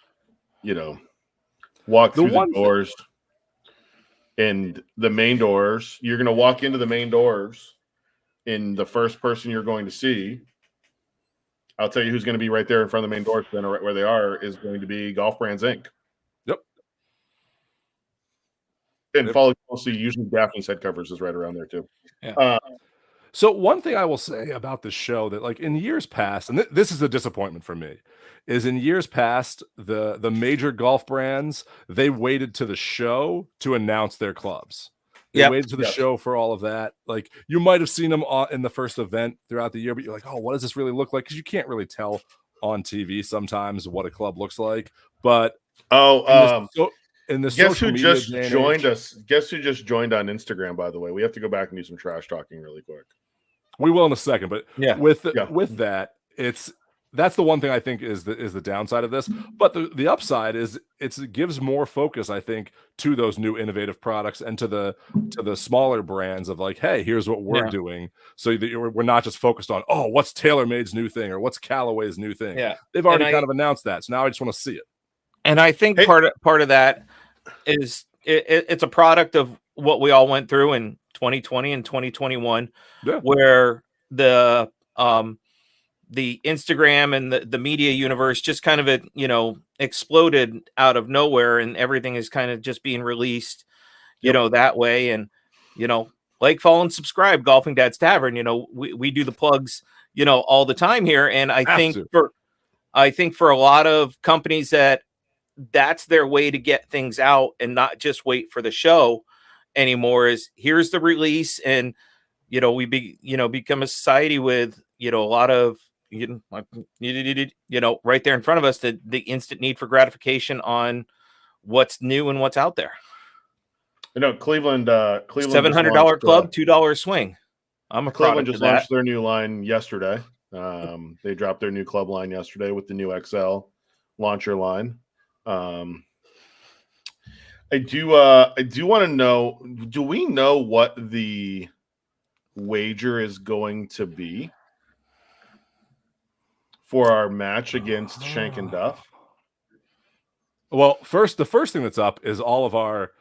walk through the doors and the main doors. You're going to walk into the main doors, and the first person you're going to see, I'll tell you who's going to be right there in front of the main doors. Then right where they are is going to be Golf Brands Inc. Yep. And followed closely, usually Daphne's head covers is right around there too. Yeah. So one thing I will say about this show that like in years past, and this is a disappointment for me, is in years past, the major golf brands, they waited to the show to announce their clubs. They waited to the show for all of that. Like you might have seen them in the first event throughout the year, but you're like, oh, what does this really look like? Because you can't really tell on TV sometimes what a club looks like. But in this guess who just joined us? Guess who just joined on Instagram, by the way? We have to go back and do some trash talking really quick. We will in a second, but with that, that's the one thing I think is the downside of this. But the upside is it gives more focus, I think, to those new innovative products and to the smaller brands of like, hey, here's what we're doing, so that we're not just focused on, oh, what's TaylorMade's new thing or what's Callaway's new thing. Yeah, They've already kind of announced that, so now I just want to see it. And I think part of that is it's a product of what we all went through in 2020 and 2021, where the Instagram and the media universe just kind of exploded out of nowhere, and everything is kind of just being released, that way. And like, follow and subscribe, Golfing Dad's Tavern. We do the plugs, all the time here, and I think for a lot of companies that's their way to get things out and not just wait for the show anymore, is here's the release. And we become a society with a lot of right there in front of us, the instant need for gratification on what's new and what's out there. Cleveland $700 club, $2 swing. I'm a Cleveland just launched their new line yesterday. They dropped their new club line yesterday with the new XL launcher line. I do want to know, do we know what the wager is going to be for our match against Shank and Duff? Well, the first thing that's up is all of our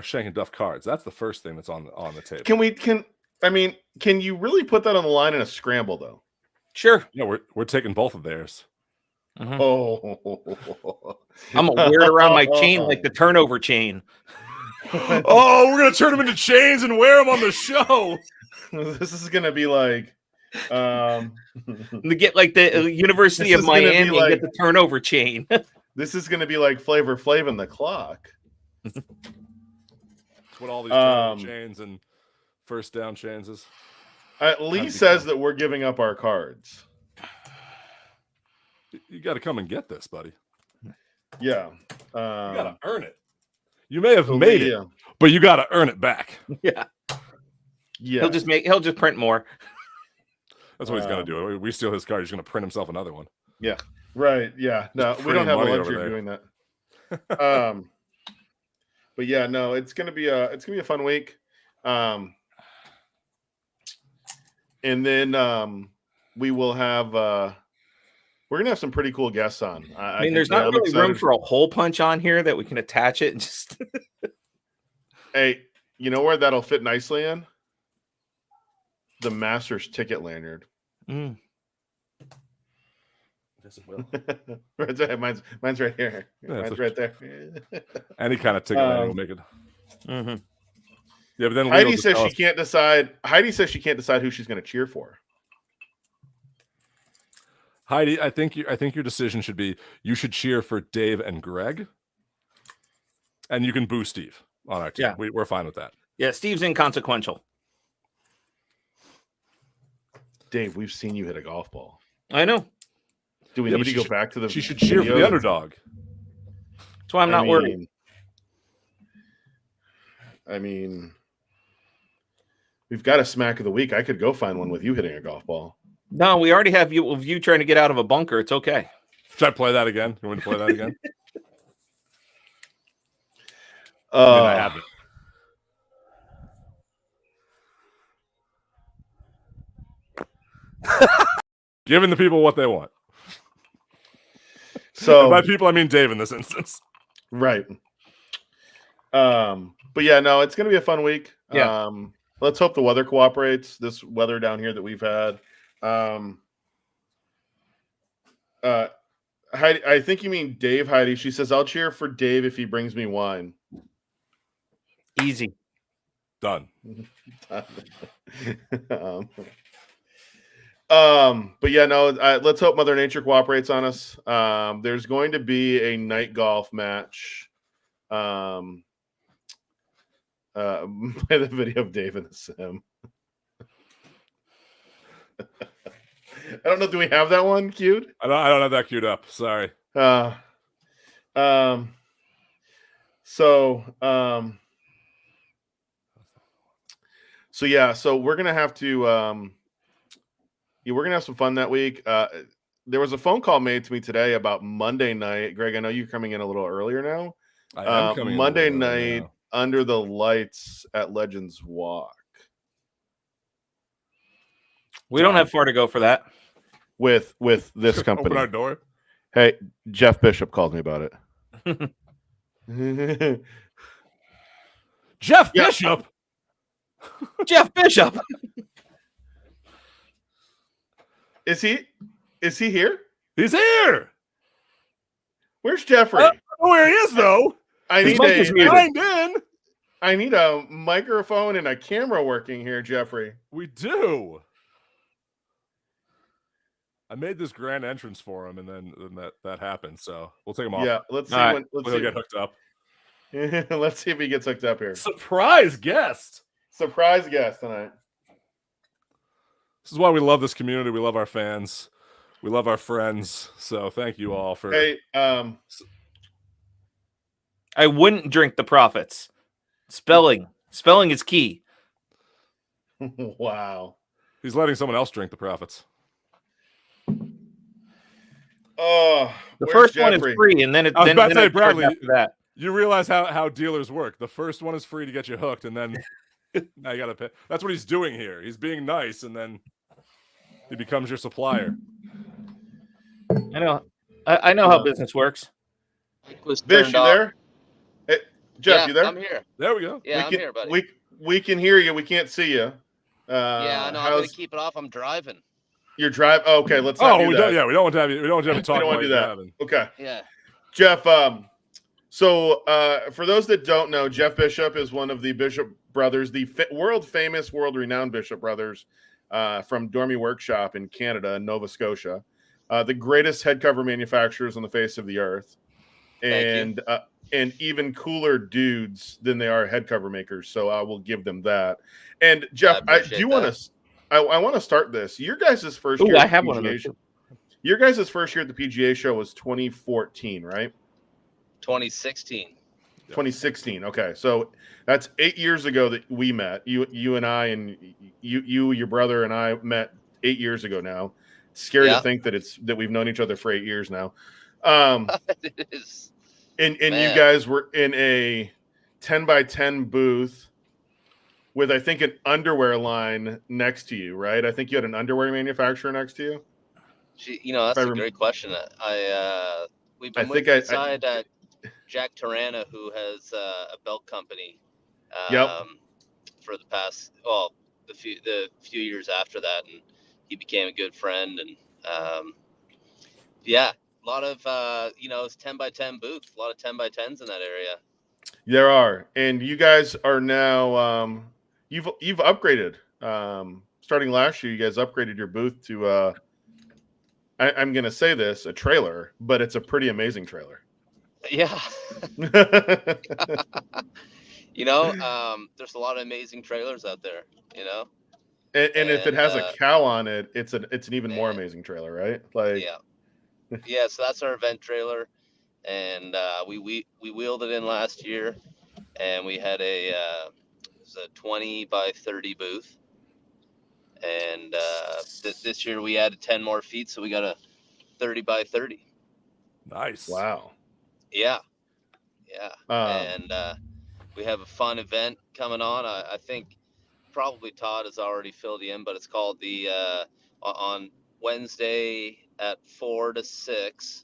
Shank and Duff cards. That's the first thing that's on the table. Can you really put that on the line in a scramble though? Sure. Yeah, we're taking both of theirs. Mm-hmm. Oh, I'm gonna wear it around my chain like the turnover chain. Oh, we're gonna turn them into chains and wear them on the show. This is gonna be like, to get like the University of Miami and get the turnover chain. This is gonna be like Flavor Flav and the Clock. That's what all these turnover chains and first down chains is. Lee says that we're giving up our cards. You got to come and get this, buddy. Yeah. You got to earn it. You may have made it, but you got to earn it back. Yeah. He'll just print more. That's what he's going to do. We steal his card. He's going to print himself another one. Yeah. Right. Yeah. No, we don't have the luxury of doing that. But yeah, no, it's going to be a fun week. And then we will have we're gonna have some pretty cool guests on. I mean, there's not really room for a hole punch on here that we can attach it and just. Hey, you know where that'll fit nicely in? The Masters ticket lanyard. Yes, it will. Mine's right here. Mine's right there. Any kind of ticket lanyard will make it. Mm-hmm. Yeah, but then Heidi says she can't decide. Heidi says she can't decide who she's going to cheer for. Heidi, I think your decision should be you should cheer for Dave and Greg, and you can boo Steve on our team. Yeah, we're fine with that. Yeah, Steve's inconsequential. Dave, we've seen you hit a golf ball. I know. Do we need to go back to the? She should cheer for the underdog. That's why I'm not worried. I mean, we've got a smack of the week. I could go find one with you hitting a golf ball. No, we already have you trying to get out of a bunker. It's okay. Should I play that again? You want me to play that again? I have it. Giving the people what they want. So by people, I mean Dave in this instance. Right. But yeah, no, it's going to be a fun week. Yeah. Let's hope the weather cooperates. This weather down here that we've had. Heidi, I think you mean Dave, Heidi. She says, I'll cheer for Dave if he brings me wine. Easy. Done. But yeah, no, let's hope Mother Nature cooperates on us. There's going to be a night golf match. Play the video of Dave in the sim. I don't know. Do we have that one queued? I don't have that queued up. Sorry. So So we're gonna have to we're gonna have some fun that week. There was a phone call made to me today about Monday night. Greg, I know you're coming in a little earlier now. I am coming Monday in a little earlier night now. under the lights at Legends Walk We don't have far to go for that. with this Open company. our door. Hey, Jeff Bishop called me about it. Jeff Yeah. Bishop. Jeff Bishop. Is he here? He's here. Where's Jeffrey? I don't know where he is though. I His need mic is muted. Signed in. I need a microphone and a camera working here, Jeffrey. We do. I made this grand entrance for him, and then that happened. So we'll take him off. Yeah, let's see All right. when He'll get hooked up. let's see if he gets hooked up here. Surprise guest. Surprise guest tonight. This is why we love this community. We love our fans. We love our friends. So thank you all for. Hey, I wouldn't drink the profits. Spelling is key. wow. He's letting someone else drink the profits. Oh, The where's first one is Jeffrey? free, and then it. I was then, about to then say, I charge Bradley, after that. You realize how dealers work. The first one is free to get you hooked, and then now you got to pay. That's what he's doing here. He's being nice, and then he becomes your supplier. I know. I know how business works. Bish, you there? Hey, Jeff, Yeah, you there? I'm here. There we go. Yeah, I'm here, buddy. We can hear you. We can't see you. Yeah, I know. I'm gonna keep it off. I'm driving. Your drive? Oh, okay, let's not do we that. don't. Yeah, we don't want to have you. We don't want to have you We talk don't want to do that. driving. Okay, Yeah. Jeff. So for those that don't know, Jeff Bishop is one of the Bishop brothers, the world famous, world renowned Bishop brothers from Dormy Workshop in Canada, Nova Scotia, the greatest head cover manufacturers on the face of the earth, and even cooler dudes than they are head cover makers. So I will give them that. And Jeff, I do want to. I want to start this. Your guys' first year. I have one of those. Your guys' first year at the PGA show was 2014, right? 2016. 2016. Okay, so that's 8 years ago that we met. You and I, and your brother and I met 8 years ago now. It's scary to think that we've known each other for 8 years now. It is. And you guys were in a 10x10 booth with, I think, an underwear line next to you, right? I think you had an underwear manufacturer next to you. That's a great question. We've been working beside Jack Tarana, who has a belt company. For the past, the few years after that, and he became a good friend. And a lot of it's 10x10 booth, a lot of 10x10s in that area. There are, and you guys are now. You've upgraded. Starting last year, you guys upgraded your booth to. I'm going to say this, a trailer, but it's a pretty amazing trailer. Yeah. There's a lot of amazing trailers out there, And if it has a cow on it, it's an even more amazing trailer, right? Like yeah. So that's our event trailer, and we wheeled it in last year, and we had it was a 20x30 booth, and this year we added 10 more feet, so we got a 30x30. Nice. Wow. Yeah. And we have a fun event coming on. I think probably Todd has already filled you in, but it's called the on Wednesday at 4 to 6.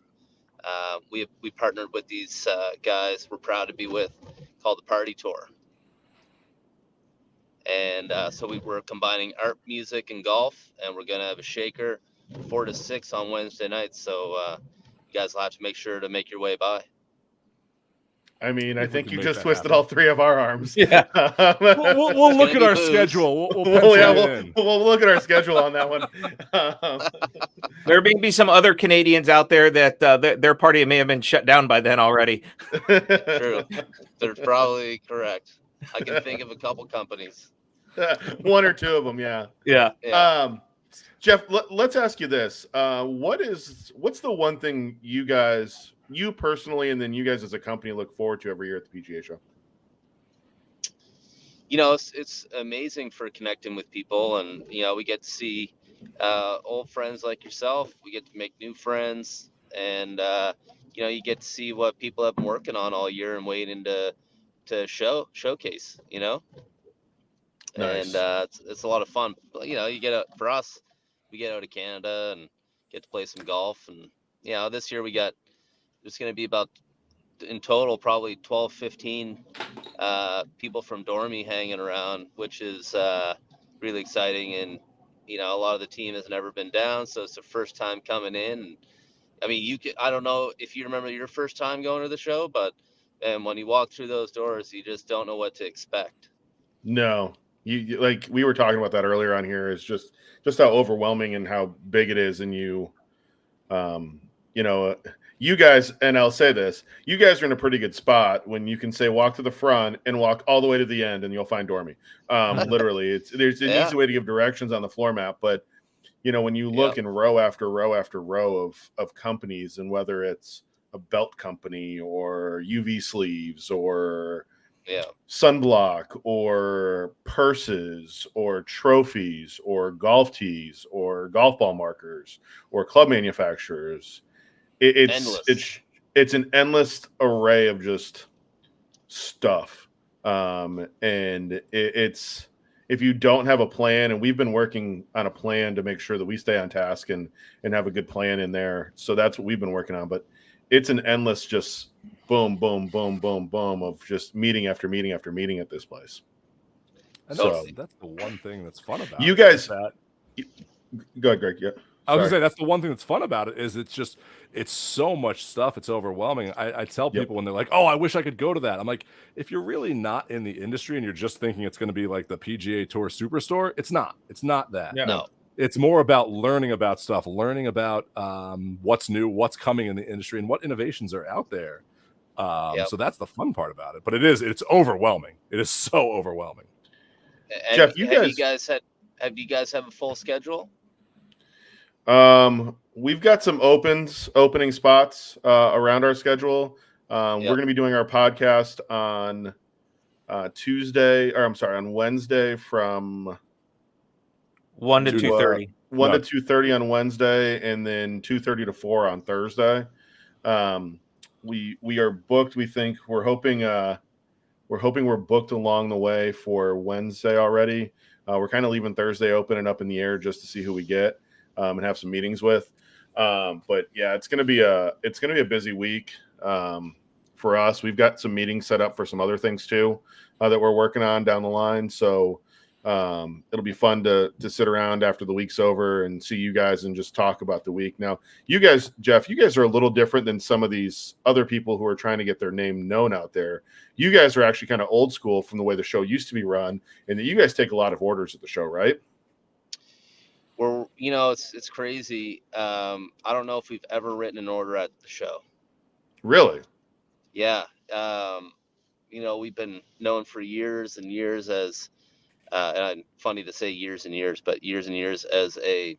We partnered with these guys we're proud to be with, called the Party Tour. And so we're combining art, music, and golf, and we're going to have a shaker 4 to 6 on Wednesday nights. So you guys will have to make sure to make your way by. I mean, I think you just twisted all three of our arms. Yeah. We'll look at our schedule. We'll look at our schedule on that one. There may be some other Canadians out there that their party may have been shut down by then already. True. They're probably correct. I can think of a couple companies. One or two of them, yeah. Jeff, let's ask you this. What's the one thing you personally, and then you guys as a company look forward to every year at the PGA show? it's amazing for connecting with people, and we get to see old friends like yourself. We get to make new friends, and you get to see what people have been working on all year and waiting to showcase. Nice. And it's a lot of fun. You get out for us. We get out of Canada and get to play some golf, and this year there's going to be about in total probably 12, 15 people from Dormy hanging around, which is really exciting. And a lot of the team has never been down, so it's the first time coming in. And, I mean, I don't know if you remember your first time going to the show, but when you walk through those doors, you just don't know what to expect. No, you like we were talking about that earlier on here. Is just how overwhelming and how big it is, and you guys, and I'll say this, you guys are in a pretty good spot when you can say walk to the front and walk all the way to the end and you'll find Dormy. Literally, there's an easy way to give directions on the floor map, but when you look in row after row after row of companies, and whether it's a belt company or UV sleeves or sunblock or purses or trophies or golf tees or golf ball markers or club manufacturers, it's an endless array of just stuff, and it's if you don't have a plan, and we've been working on a plan to make sure that we stay on task and have a good plan in there, so that's what we've been working on. But it's an endless just boom, boom, boom, boom, boom of just meeting after meeting after meeting at this place. And that's the one thing that's fun about you guys. Go ahead, Greg. Yeah. I was gonna say that's the one thing that's fun about it is it's so much stuff. It's overwhelming. I tell people when they're like, "Oh, I wish I could go to that." I'm like, if you're really not in the industry and you're just thinking it's going to be like the PGA Tour Superstore, it's not. It's not that. Yeah. No. It's more about learning about stuff, learning about what's new, what's coming in the industry, and what innovations are out there. So that's the fun part about it. But it's overwhelming. It is so overwhelming. And Jeff, have you guys have a full schedule? We've got some opening spots around our schedule. We're going to be doing our podcast on on Wednesday from 1 to 2:30. 1 to 2:30 on Wednesday, and then 2:30 to 4 on Thursday. We are booked. We think we're hoping we're booked along the way for Wednesday already. We're kind of leaving Thursday open and up in the air just to see who we get. And have some meetings with, but yeah, it's gonna be a busy week for us. We've got some meetings set up for some other things too that we're working on down the line. So it'll be fun to sit around after the week's over and see you guys and just talk about the week. Now, you guys, Jeff, you guys are a little different than some of these other people who are trying to get their name known out there. You guys are actually kind of old school from the way the show used to be run, and that you guys take a lot of orders at the show, right? Well, it's crazy. I don't know if we've ever written an order at the show. Really? Yeah. We've been known for years and years as, and funny to say years and years, but years and years as a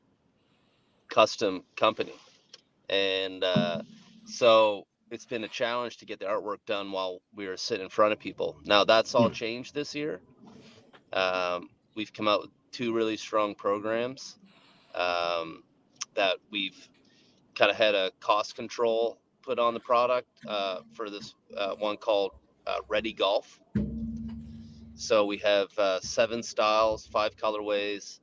custom company. And so it's been a challenge to get the artwork done while we were sitting in front of people. Now that's all changed this year. We've come out with 2 really strong programs. That we've kind of had a cost control put on the product for this one called Ready Golf. So we have 7 styles, 5 colorways,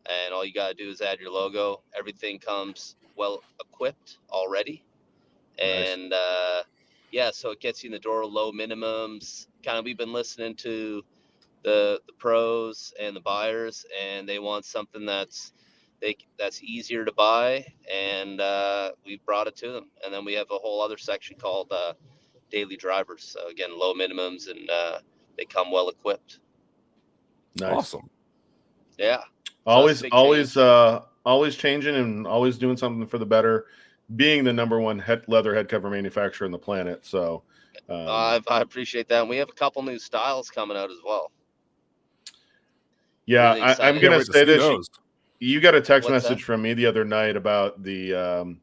and all you got to do is add your logo. Everything comes well equipped already. And so it gets you in the door, low minimums. Kind of we've been listening to the pros and the buyers, and they want something that's easier to buy, and we brought it to them. And then we have a whole other section called daily drivers. So again, low minimums, and they come well equipped. Nice. Awesome. Yeah. Always changing and always doing something for the better. Being the number 1 leather head cover manufacturer on the planet. So I appreciate that. And we have a couple new styles coming out as well. Yeah, really I'm going to say this. You got a text What's message that? from me the other night about the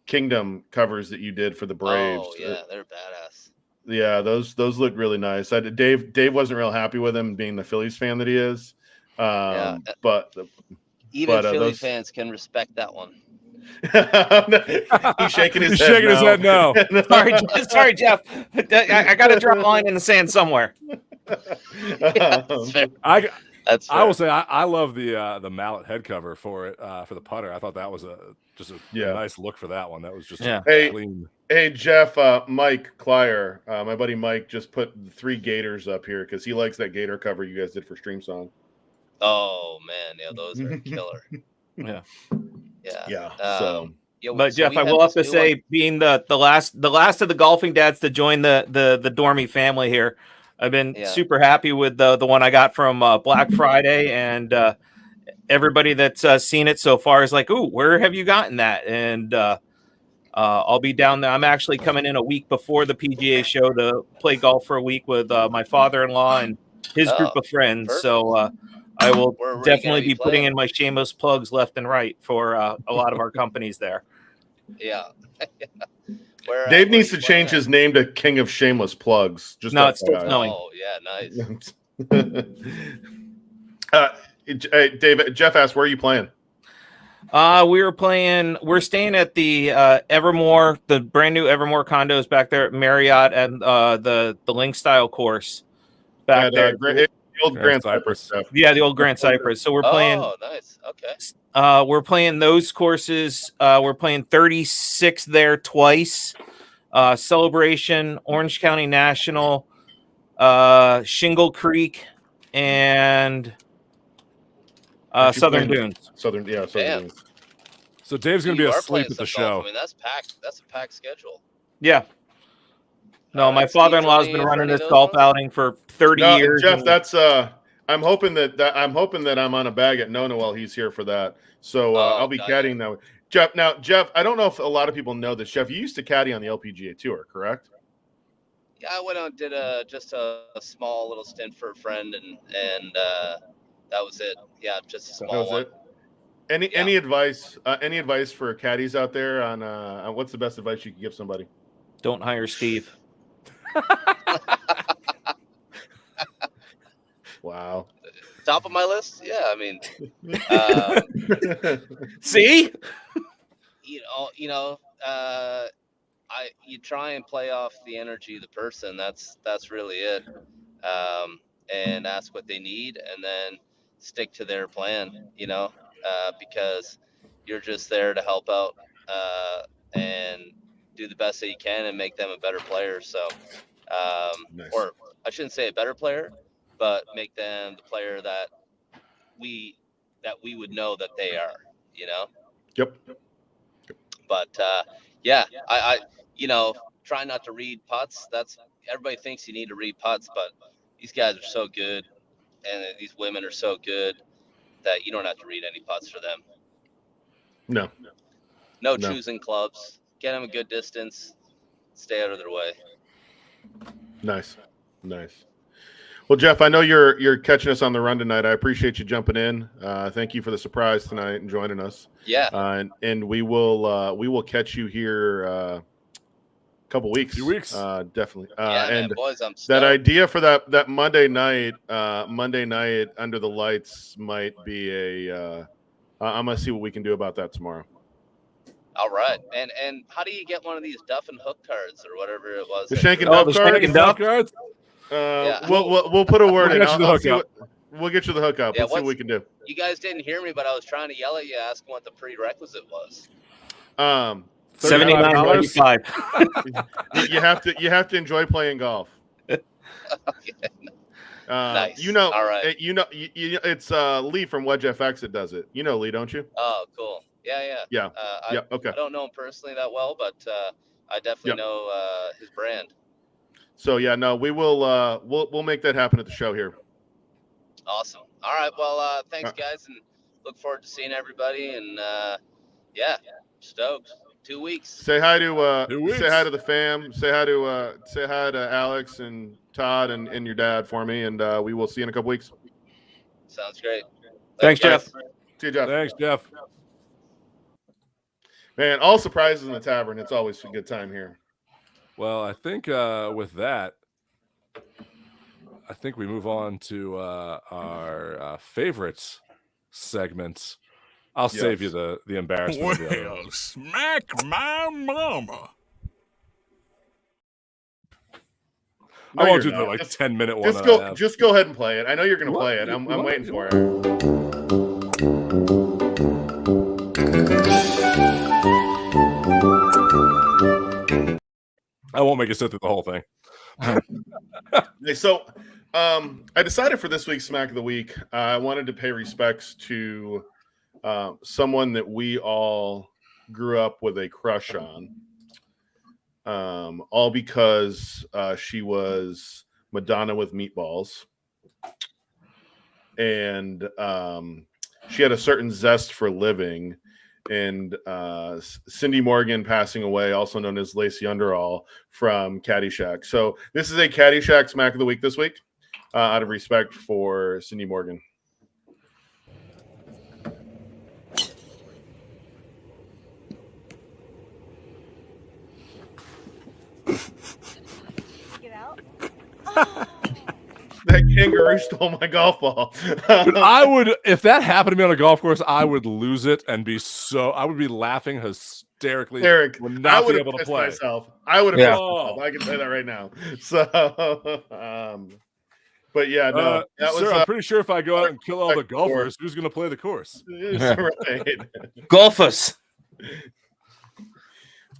Kingdom covers that you did for the Braves. Oh, yeah, they're badass. Yeah, those look really nice. Dave wasn't real happy with him being the Phillies fan that he is. But even Philly those... fans can respect that one. He's shaking his He's head. Shaking his head no. Sorry, Jeff. I got to draw a line in the sand somewhere. Yeah, I will say I love the mallet head cover for it for the putter. I thought that was just a nice look for that one. That was just clean. Hey Jeff, Mike Klyer, my buddy Mike just put 3 gators up here because he likes that gator cover you guys did for Stream Song. Oh man, yeah, those are killer. But Jeff, I will have to say, being the last of the golfing dads to join the Dormy family here, I've been super happy with the one I got from Black Friday, and everybody that's seen it so far is like, "Ooh, where have you gotten that?" And I'll be down there. I'm actually coming in a week before the PGA show to play golf for a week with my father-in-law and his group of friends. Perfect. So I will definitely be putting in my shameless plugs left and right for a lot of our companies there. Yeah. Dave needs to change his name to King of Shameless Plugs. Just no, it's still snowing. Oh yeah, nice. Dave, Jeff asked, where are you playing? We're staying at the Evermore, the brand new Evermore condos back there at Marriott, and the Link Style course back there. The old Grand Cypress stuff. Yeah, the old Grand Cypress. So we're playing. Oh, nice. Okay. We're playing those courses. We're playing 36 there twice. Celebration, Orange County National, Shingle Creek, and Southern Dunes. Southern Dunes. So Dave's going to be asleep at the show. Golf. I mean, that's packed. That's a packed schedule. Yeah. No, my father-in-law has been running this golf outing for 30 years. Jeff, that's I'm hoping that I'm on a bag at Nona while he's here for that. So I'll be caddying that. Jeff, I don't know if a lot of people know this. Jeff, you used to caddy on the LPGA Tour, correct? Yeah, I went out and did just a small little stint for a friend, and that was it. Yeah, just a small one. Any advice? Any advice for caddies out there on what's the best advice you can give somebody? Don't hire Steve. Wow. Top of my list? Yeah, I mean, see, you try and play off the energy of the person. That's really it. And ask what they need, and then stick to their plan. Because you're just there to help out and do the best that you can and make them a better player. So, nice. Or I shouldn't say a better player, but make them the player that we would know that they are. Yep. But I try not to read putts. That's everybody thinks you need to read putts, but these guys are so good, and these women are so good that you don't have to read any putts for them. No choosing clubs. Get them a good distance. Stay out of their way. Nice. Well, Jeff, I know you're catching us on the run tonight. I appreciate you jumping in. Thank you for the surprise tonight and joining us. Yeah. And we will catch you here a couple weeks. Few weeks. Definitely. And boys, I'm stoked. That idea for that Monday night under the lights might be I'm gonna see what we can do about that tomorrow. All right. And how do you get one of these Duff and Hook cards or whatever it was? The Shank and Duff cards? We'll put a word in. We'll get you the hookup. Let's see what we can do. You guys didn't hear me, but I was trying to yell at you, asking what the prerequisite was. $79.95. You have to enjoy playing golf. Okay. Nice. All right. It's Lee from Wedge FX that does it. You know Lee, don't you? Oh, cool. Yeah. Okay. I don't know him personally that well, but I definitely know his brand. So we will we'll make that happen at the show here. Awesome. All right. Well, thanks guys, and look forward to seeing everybody. And stoked. 2 weeks. Say hi to the fam. Say hi to Alex and Todd and your dad for me, and we will see you in a couple weeks. Sounds great. Thanks, Jeff. See you, Jeff. Thanks, Jeff. Man, all surprises in the tavern. It's always a good time here. Well, I think with that, I think we move on to our favorites segments. I'll save you the embarrassment of the other one. Smack my mama. No, I won't you're do the not. like 10-minute one. Just go ahead and play it. I know you're going to play it. You I'm want waiting to? for it. I won't make you sit through the whole thing. Okay, so I decided for this week's Smack of the Week, I wanted to pay respects to someone that we all grew up with a crush on. All because she was Madonna with meatballs. And she had a certain zest for living. And Cindy Morgan passing away, also known as Lacey Underall from Caddyshack. So this is a Caddyshack Smack of the Week this week, out of respect for Cindy Morgan. Get out. That kangaroo stole my golf ball. Dude, I would, if that happened to me on a golf course, I would lose it and I would be laughing hysterically. Eric, would I not would be have able to pissed play. myself. I would have Yeah. pissed myself. I can say that right now. So, but yeah, no, that was. I'm pretty sure if I go out and kill all the golfers, who's going to play the course? Right. Golfus.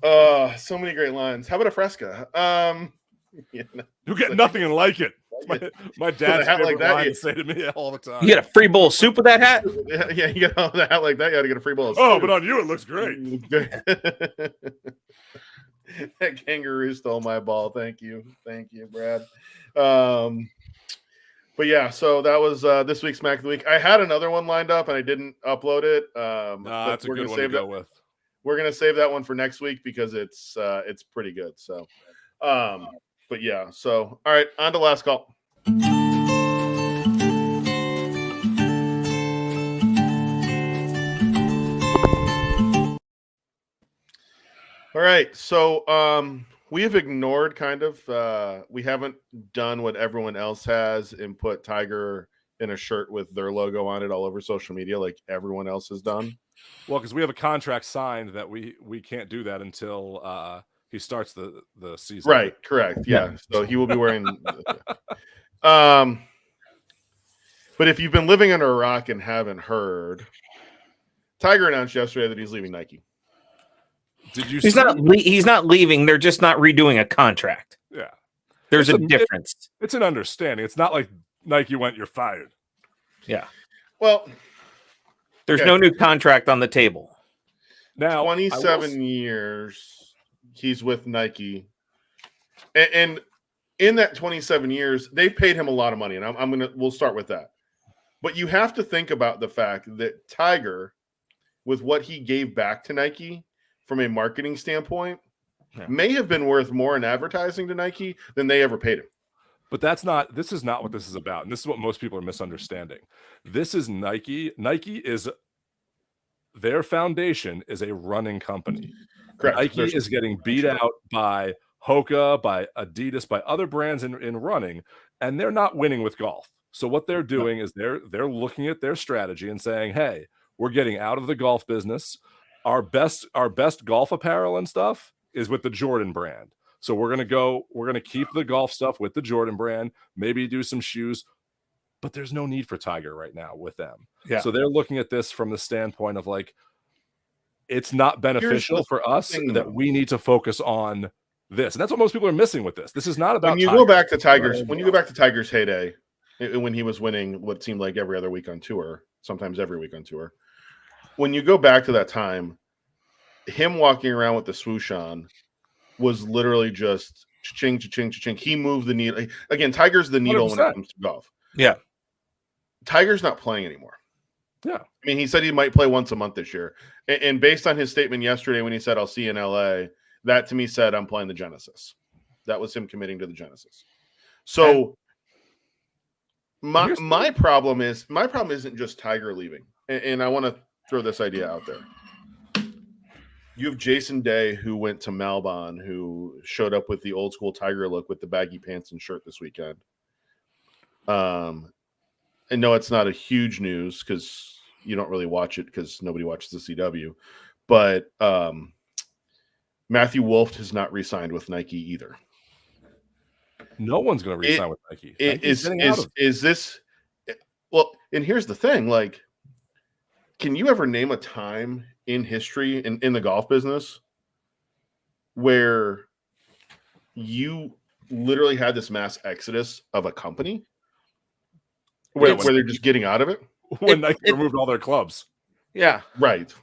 So many great lines. How about a Fresca? Yeah, no. You get nothing and like it. My dad's hat favorite like that, line you- to say to me all the time. You get a free bowl of soup with that hat? Yeah, you get on the hat like that, you got to get a free bowl. Oh, but on you it looks great. That kangaroo stole my ball. Thank you, Brad. But yeah, so that was this week's Smack of the Week. I had another one lined up and I didn't upload it. That's a good one to go with. We're gonna save that one for next week because it's pretty good. So, but yeah. So all right, on to last call. All right, so we have ignored kind of we haven't done what everyone else has and put Tiger in a shirt with their logo on it all over social media like everyone else has done. Well, because we have a contract signed that we can't do that until he starts the season. Right, correct. Yeah. So he will be wearing but if you've been living under a rock and haven't heard, Tiger announced yesterday that he's leaving Nike. Did you He's not leaving. They're just not redoing a contract. Yeah. There's a difference. It's an understanding. It's not like Nike went, you're fired. Yeah. Well, there's no new contract on the table. Now, 27 years he's with Nike. And in that 27 years, they've paid him a lot of money. And we'll start with that. But you have to think about the fact that Tiger, with what he gave back to Nike from a marketing standpoint, may have been worth more in advertising to Nike than they ever paid him. But this is not what this is about. And this is what most people are misunderstanding. This is Nike. Nike is, their foundation is a running company. Correct. Nike is getting beat out by Hoka, by Adidas, by other brands in running, and they're not winning with golf. So what they're doing is they're looking at their strategy and saying, hey, we're getting out of the golf business. Our best golf apparel and stuff is with the Jordan brand. So we're going to keep the golf stuff with the Jordan brand, maybe do some shoes, but there's no need for Tiger right now with them. Yeah. So they're looking at this from the standpoint of like, it's not beneficial for us that we need to focus on this. And that's what most people are missing with this. This is not about when you go back to Tiger's heyday, when he was winning what seemed like every other week on tour, sometimes every week on tour. When you go back to that time, him walking around with the swoosh on was literally just cha-ching, cha-ching, cha-ching. He moved the needle. Again, Tiger's the needle 100%. when it comes to golf. Yeah. Tiger's not playing anymore. Yeah. I mean, he said he might play once a month this year. And based on his statement yesterday when he said, I'll see you in LA, that to me said, I'm playing the Genesis. That was him committing to the Genesis. So my problem isn't just Tiger leaving. And I want to throw this idea out there. You have Jason Day, who went to Malbon, who showed up with the old school Tiger look with the baggy pants and shirt this weekend. I know it's not a huge news because you don't really watch it because nobody watches the CW, but Matthew Wolf has not re-signed with Nike either. No one's going to re-sign with Nike. Is this well? And here's the thing: like, can you ever name a time in history in the golf business where you literally had this mass exodus of a company where they're just getting out of it? When Nike removed all their clubs. Yeah. Right.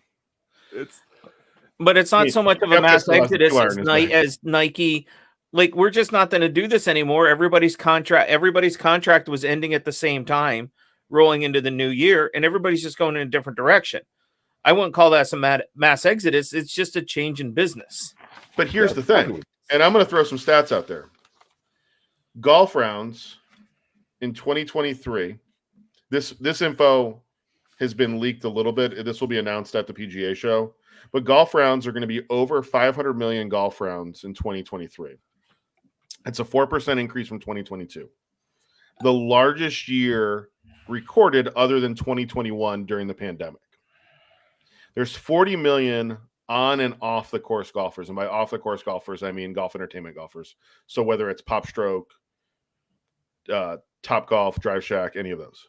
But it's not so much of a mass exodus as Nike. Like, we're just not going to do this anymore. Everybody's contract was ending at the same time, rolling into the new year, and everybody's just going in a different direction. I wouldn't call that some mass exodus. It's just a change in business. But here's the thing, and I'm going to throw some stats out there. Golf rounds in 2023. This info has been leaked a little bit. This will be announced at the PGA show. But golf rounds are going to be over 500 million golf rounds in 2023. It's a 4% increase from 2022. The largest year recorded other than 2021 during the pandemic. There's 40 million on and off the course golfers. And by off the course golfers, I mean golf entertainment golfers. So whether it's Pop Stroke, Top Golf, Drive Shack, any of those.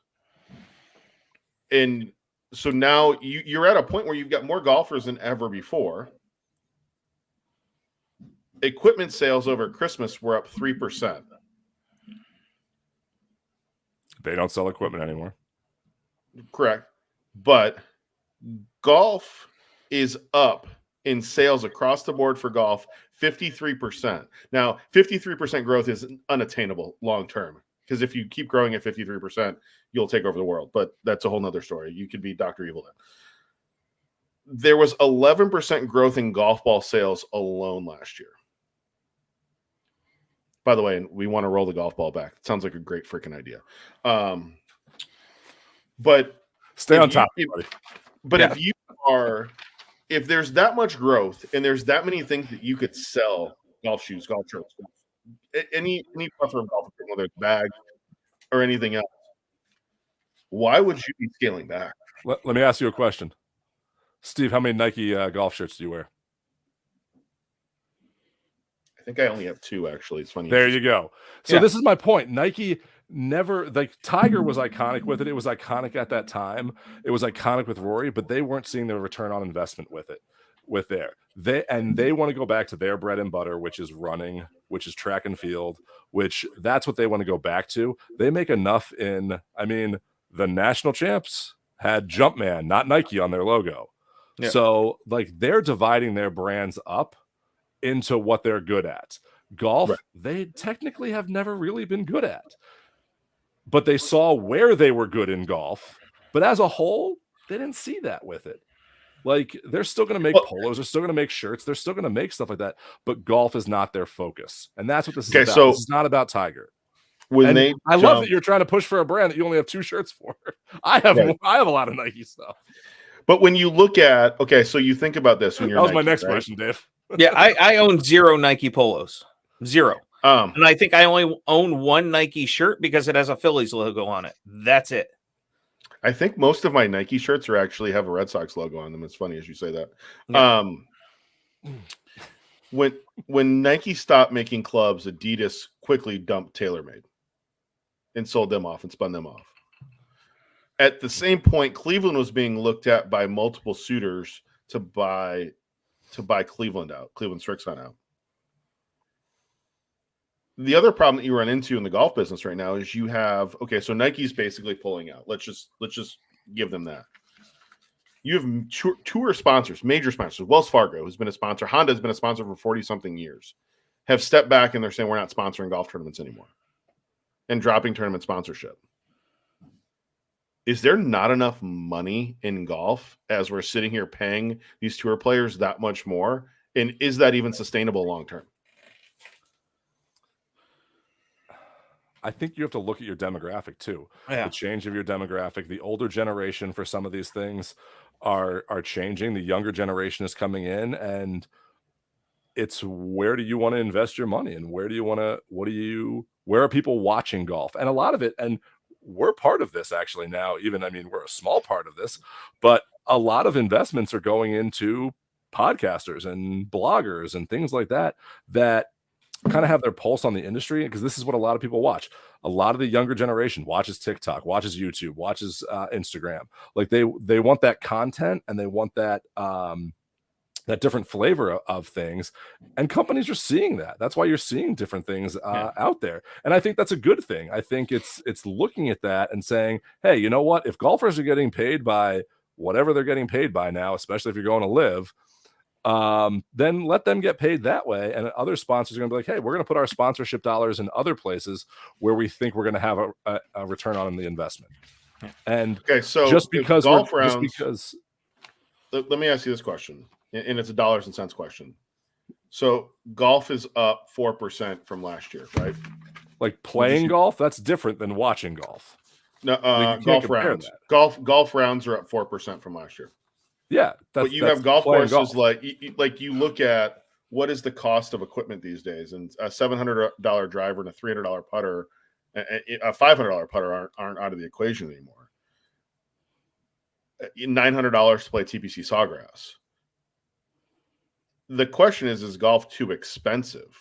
And so now you're at a point where you've got more golfers than ever before. Equipment sales over Christmas were up 3%. They don't sell equipment anymore. Correct. But golf is up in sales across the board for golf 53%. Now, 53% growth is unattainable long term. Because if you keep growing at 53%, you'll take over the world. But that's a whole nother story. You could be Dr. Evil then. There was 11% growth in golf ball sales alone last year. By the way, we want to roll the golf ball back. It sounds like a great freaking idea. But stay on top. If there's that much growth and there's that many things that you could sell, golf shoes, golf shirts, any plethora of golf equipment, whether it's bags or anything else, why would you be scaling back? Let me ask you a question. Steve, how many Nike golf shirts do you wear? I think I only have 2, actually. It's funny. There you go. So This is my point. Nike never, like, Tiger was iconic with it. It was iconic at that time. It was iconic with Rory, but they weren't seeing the return on investment with it. They want to go back to their bread and butter, which is running, which is track and field, which that's what they want to go back to. They make enough the national champs had Jumpman, not Nike, on their logo. Yeah. So, like, they're dividing their brands up into what they're good at. Golf, They technically have never really been good at. But they saw where they were good in golf. But as a whole, they didn't see that with it. Like, they're still going to make polos. They're still going to make shirts. They're still going to make stuff like that. But golf is not their focus. And that's what this is about. So this is not about Tiger. I love that you're trying to push for a brand that you only have 2 shirts for. I have a lot of Nike stuff. But when you look at, so you think about this. When you're that was Nike, my next question, Dave. Yeah, I own 0 Nike polos. 0. And I think I only own 1 Nike shirt because it has a Phillies logo on it. That's it. I think most of my Nike shirts actually have a Red Sox logo on them. It's funny as you say that. Yeah. When Nike stopped making clubs, Adidas quickly dumped TaylorMade and sold them off and spun them off. At the same point, Cleveland was being looked at by multiple suitors to buy Cleveland Strixon out. The other problem that you run into in the golf business right now is you have, so Nike's basically pulling out. Let's just give them that. You have tour sponsors, major sponsors. Wells Fargo has been a sponsor. Honda has been a sponsor for 40-something years. Have stepped back and they're saying we're not sponsoring golf tournaments anymore and dropping tournament sponsorship. Is there not enough money in golf as we're sitting here paying these tour players that much more? And is that even sustainable long term? I think you have to look at your demographic too. Yeah. The change of your demographic, the older generation for some of these things are changing. The younger generation is coming in, and it's where do you want to invest your money, and where are people watching golf? And a lot of it, and we're part of this actually now, even, I mean, we're a small part of this, but a lot of investments are going into podcasters and bloggers and things like that kind of have their pulse on the industry, because this is what a lot of people watch. A lot of the younger generation watches TikTok, watches YouTube, watches Instagram. Like they want that content, and they want that that different flavor of things, and companies are seeing that. That's why you're seeing different things out there, and I think that's a good thing. I think it's looking at that and saying, hey, you know what? If golfers are getting paid by whatever they're getting paid by now, especially if you're going to live, then let them get paid that way. And other sponsors are going to be like, hey, we're going to put our sponsorship dollars in other places where we think we're going to have a return on the investment. And okay, so just because let me ask you this question, and it's a dollars and cents question. So golf is up 4% from last year, right? Like playing golf, that's different than watching golf. No, golf rounds. Golf rounds are up 4% from last year. Yeah, but you have golf courses like you look at what is the cost of equipment these days, and a $700 driver and a $300 putter, a $500 putter aren't out of the equation anymore. $900 to play TPC Sawgrass. The question is golf too expensive?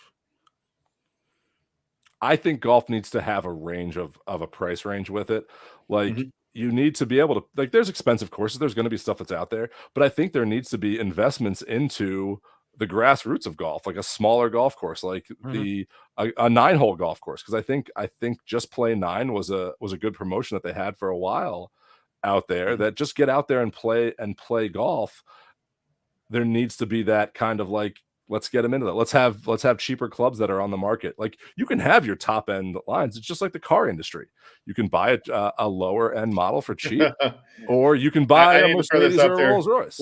I think golf needs to have a range of a price range with it. Like you need to be able to, like, there's expensive courses, there's going to be stuff that's out there, but I think there needs to be investments into the grassroots of golf, like a smaller golf course, like a 9-hole golf course. Cause I think just Play 9 was a good promotion that they had for a while out there, that just get out there and play golf. There needs to be that kind of like, let's get them into that. Let's have cheaper clubs that are on the market. Like you can have your top end lines. It's just like the car industry. You can buy a lower end model for cheap, or you can buy a Mercedes or a Rolls Royce.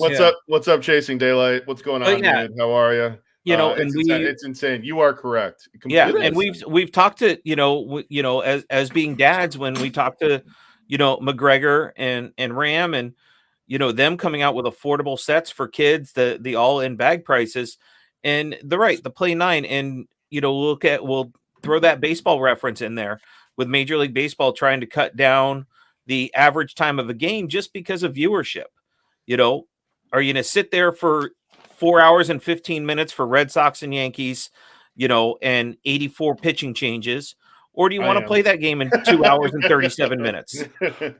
What's up, Chasing Daylight? What's going on, dude? How are you? You know, it's insane. You are correct. And we've talked to as being dads, when we talk to McGregor and Ram, and them coming out with affordable sets for kids, the all in bag prices. And the Play 9, and we'll throw that baseball reference in there with Major League Baseball trying to cut down the average time of a game just because of viewership. Are you going to sit there for 4 hours and 15 minutes for Red Sox and Yankees, and 84 pitching changes? Or do you want to play that game in 2 hours and 37 minutes?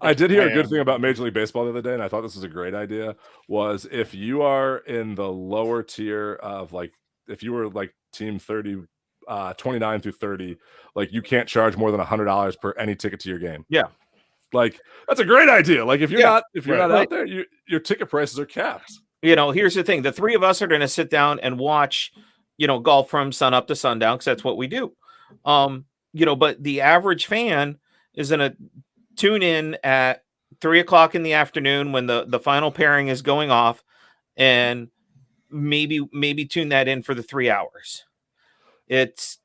I did hear a good thing about Major League Baseball the other day, and I thought this was a great idea, was if you are in the lower tier of, like, if you were like team 30, 29 through 30, like you can't charge more than $100 per any ticket to your game. Yeah. Like that's a great idea. Like if you're not out there, your ticket prices are capped. Here's the thing. The three of us are going to sit down and watch, golf from sun up to sundown, because that's what we do. But the average fan is going to tune in at 3:00 in the afternoon when the final pairing is going off, and maybe tune that in for the 3 hours. It's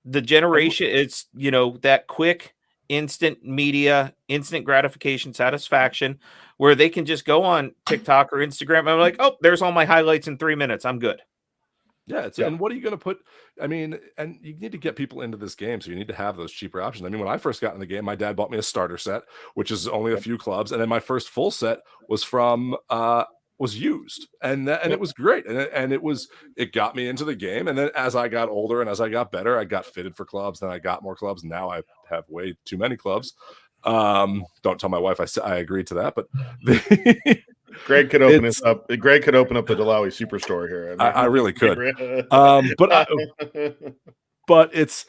the generation. It's, that quick, instant media, instant gratification, satisfaction, where they can just go on TikTok or Instagram and I'm like, oh, there's all my highlights in 3 minutes. I'm good. Yeah, and what are you going to put? I mean, and you need to get people into this game, so you need to have those cheaper options. I mean, when I first got in the game, my dad bought me a starter set, which is only a few clubs, and then my first full set was from was used, and it was great, and it got me into the game. And then as I got older and as I got better, I got fitted for clubs, then I got more clubs. Now I have way too many clubs. Don't tell my wife I agreed to that, but Greg could open this up. Greg could open up the Delawi Superstore here. I really could. But it's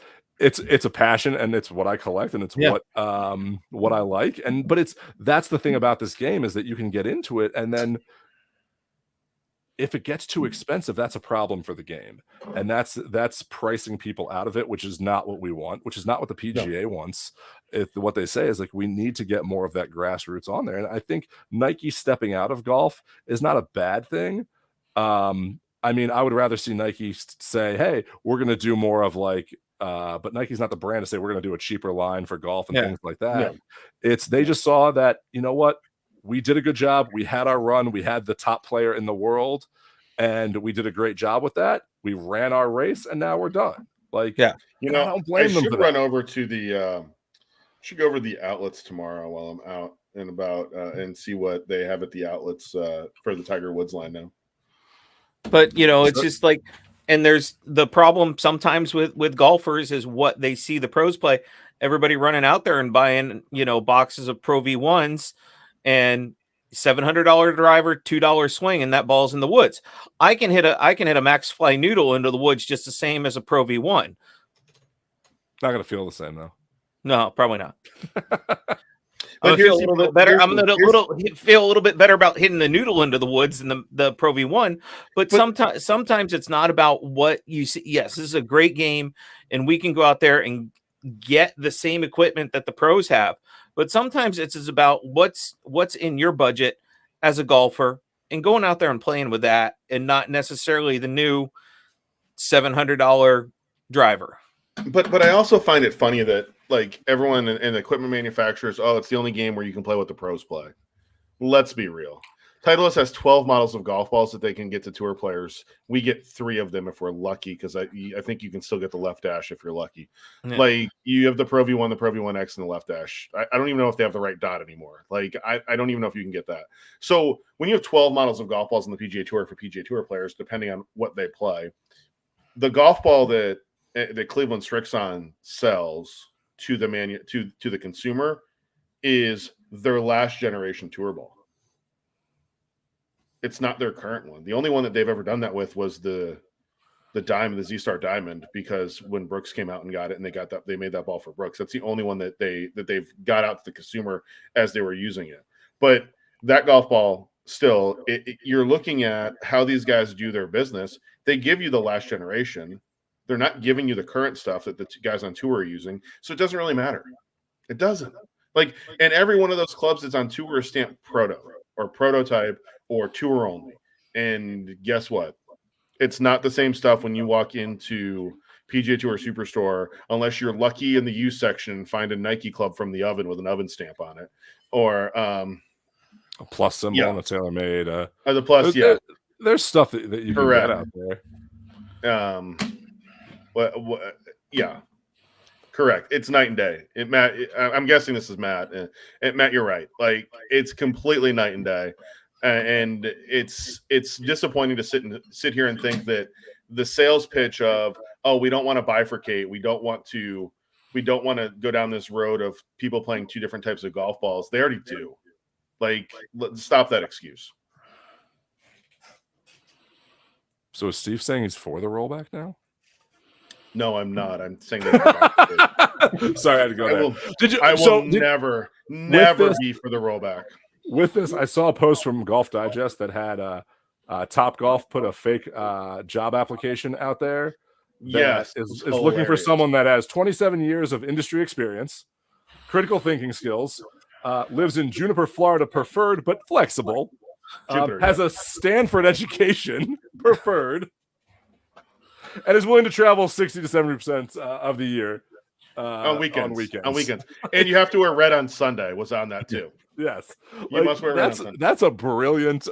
a passion, and it's what I collect, and it's what I like. But that's the thing about this game, is that you can get into it, and then if it gets too expensive, that's a problem for the game. And that's pricing people out of it, which is not what we want, which is not what the PGA wants. What they say is, like, we need to get more of that grassroots on there. And I think Nike stepping out of golf is not a bad thing. I mean, I would rather see Nike say, hey, we're going to do more of like, but Nike's not the brand to say we're going to do a cheaper line for golf and things like that. They just saw that, you know what? we did a good job. We had our run. We had the top player in the world, and we did a great job with that. We ran our race, and now we're done. Like, Yeah. You know, I don't blame them should for run that. over to the should go over to the outlets tomorrow while I'm out and about and see what they have at the outlets for the Tiger Woods line now. But it's just like, and there's the problem sometimes with golfers is what they see the pros play. Everybody running out there and buying boxes of Pro V1s and $700 driver, $2 swing, and that ball's in the woods. I can hit a max fly noodle into the woods just the same as a Pro V1. Not gonna feel the same though. No, probably not. But feel a little bit better. I'm gonna feel a little bit better about hitting the noodle into the woods than the Pro V1. But sometimes it's not about what you see. Yes, this is a great game, and we can go out there and get the same equipment that the pros have. But sometimes it's about what's in your budget as a golfer, and going out there and playing with that, and not necessarily the new $700 driver. But I also find it funny that like everyone and the equipment manufacturers, it's the only game where you can play what the pros play. Let's be real. Titleist has 12 models of golf balls that they can get to tour players. We get 3 of them if we're lucky, because I think you can still get the left dash if you're lucky. Yeah. Like you have the Pro V1, the Pro V1X, and the left dash. I don't even know if they have the right dot anymore. Like I don't even know if you can get that. So when you have 12 models of golf balls on the PGA Tour for PGA Tour players, depending on what they play, the golf ball that Cleveland Strixon sells to the consumer is their last generation tour ball. It's not their current one. The only one that they've ever done that with was the Diamond, the Z-Star Diamond, because when Brooks came out and got it, and they made that ball for Brooks. That's the only one that they've got out to the consumer as they were using it. But that golf ball, still, you're looking at how these guys do their business. They give you the last generation. They're not giving you the current stuff that the guys on tour are using. So it doesn't really matter. It doesn't. Like, and every one of those clubs that's on tour is stamped proto or prototype or tour only. And guess what? It's not the same stuff when you walk into PGA Tour Superstore, unless you're lucky in the U section and find a Nike club from the oven with an oven stamp on it, or a plus symbol on the TaylorMade. The plus, there's stuff that you can get out there. Yeah, correct. It's night and day. Matt, I'm guessing this is Matt. Matt, you're right. Like, it's completely night and day. And it's disappointing to sit here and think that the sales pitch of, we don't want to bifurcate, we don't want to go down this road of people playing 2 different types of golf balls. They already do. Like, stop that excuse. So is Steve saying he's for the rollback now? No, I'm not. I'm saying that. Sorry, I had to go there. I will never be for the rollback. With this, I saw a post from Golf Digest that had Top Golf put a fake job application out there. Yes, is looking for someone that has 27 years of industry experience, critical thinking skills, lives in Juniper, Florida, preferred but flexible, has a Stanford education, preferred, and is willing to travel 60 to 70% of the year on weekends. And you have to wear red on Sunday. Was on that too. Yes, you must wear red on Sunday. That's a brilliant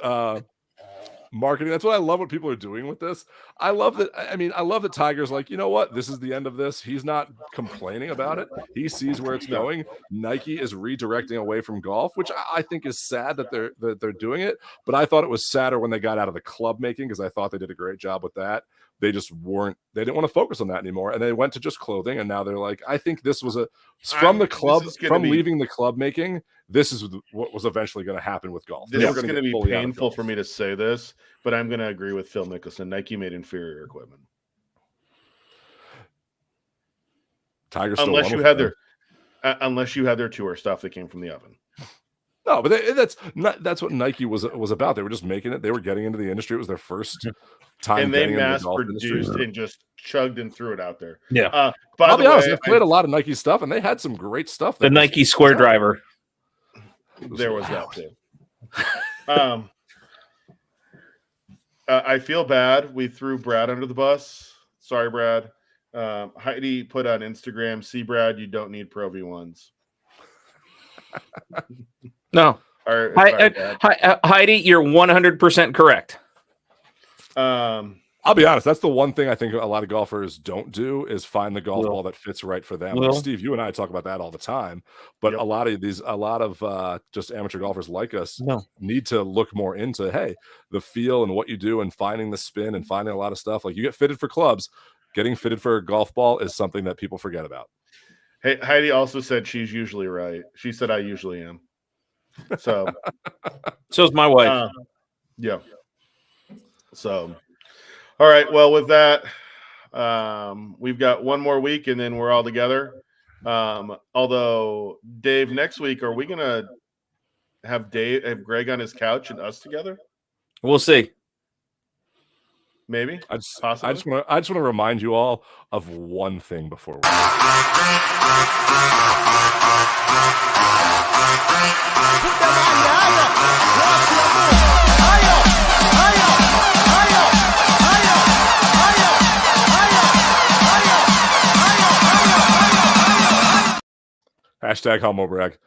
marketing. That's what I love. What people are doing with this. I love that. I mean, I love that Tiger's like, you know what? This is the end of this. He's not complaining about it. He sees where it's going. Nike is redirecting away from golf, which I think is sad that they're doing it. But I thought it was sadder when they got out of the club making, because I thought they did a great job with that. They just weren't. They didn't want to focus on that anymore, and they went to just clothing. And now they're like, I think this was from leaving the club making. This is what was eventually going to happen with golf. This is going to be painful for me to say this, but I'm going to agree with Phil Mickelson. Nike made inferior equipment. Tiger, unless you had their tour stuff that came from the oven. No, but that's what Nike was about. They were just making it. They were getting into the industry. It was their first time, and they mass produced and just chugged and threw it out there. Yeah. I'll be honest, I've played a lot of Nike stuff, and they had some great stuff. The Nike Square Driver. There was that too. I feel bad. We threw Brad under the bus. Sorry, Brad. Heidi put on Instagram, "See, Brad, you don't need Pro V1s." No, Heidi, you're 100% correct. I'll be honest. That's the one thing I think a lot of golfers don't do is find the golf ball that fits right for them. Like Steve, you and I talk about that all the time, but a lot of just amateur golfers like us need to look more into, hey, the feel and what you do and finding the spin and finding a lot of stuff. Like you get fitted for clubs, getting fitted for a golf ball is something that people forget about. Hey, Heidi also said she's usually right. She said I usually am. So is my wife. Yeah. So all right. Well, with that, we've got one more week and then we're all together. Although, Dave, next week, are we going to have Greg on his couch and us together? We'll see. Maybe. I just want to remind you all of one thing before we Hashtag humble brag.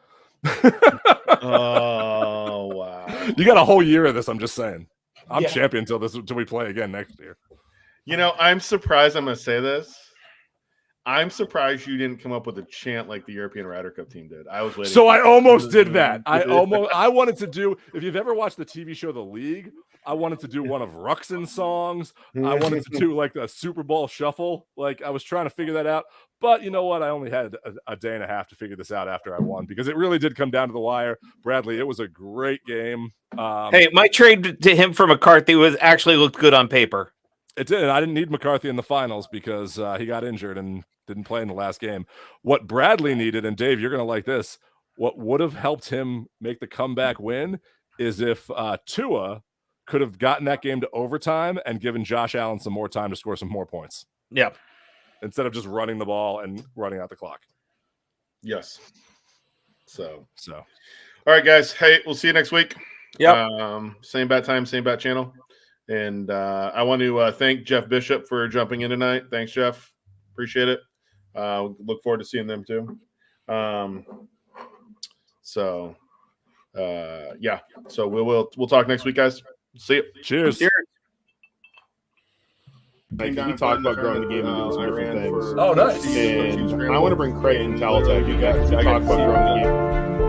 Oh, wow. You got a whole year of this, I'm just saying. I'm champion until we play again next year. You know, I'm surprised I'm going to say this. I'm surprised you didn't come up with a chant like the European Ryder Cup team did. I was waiting. So I almost did that. I wanted to do, if you've ever watched the TV show The League, I wanted to do one of Ruxin's songs. I wanted to do like the Super Bowl shuffle. Like I was trying to figure that out. But you know what? I only had a day and a half to figure this out after I won because it really did come down to the wire. Bradley, it was a great game. Hey, my trade to him for McCarthy was actually looked good on paper. It did. I didn't need McCarthy in the finals because he got injured and didn't play in the last game. What Bradley needed, and Dave, you're going to like this, what would have helped him make the comeback win is if Tua could have gotten that game to overtime and given Josh Allen some more time to score some more points. Yeah. Instead of just running the ball and running out the clock. Yes. So. All right, guys. Hey, we'll see you next week. Yeah. Same bat time, same bat channel. And I want to thank Jeff Bishop for jumping in tonight. Thanks, Jeff. Appreciate it. Look forward to seeing them too. So we'll talk next week, guys. See you. Cheers. We talked about growing the game and doing some different things. Oh, nice. And I want to bring Craig and Caltech. You guys talk about growing the game.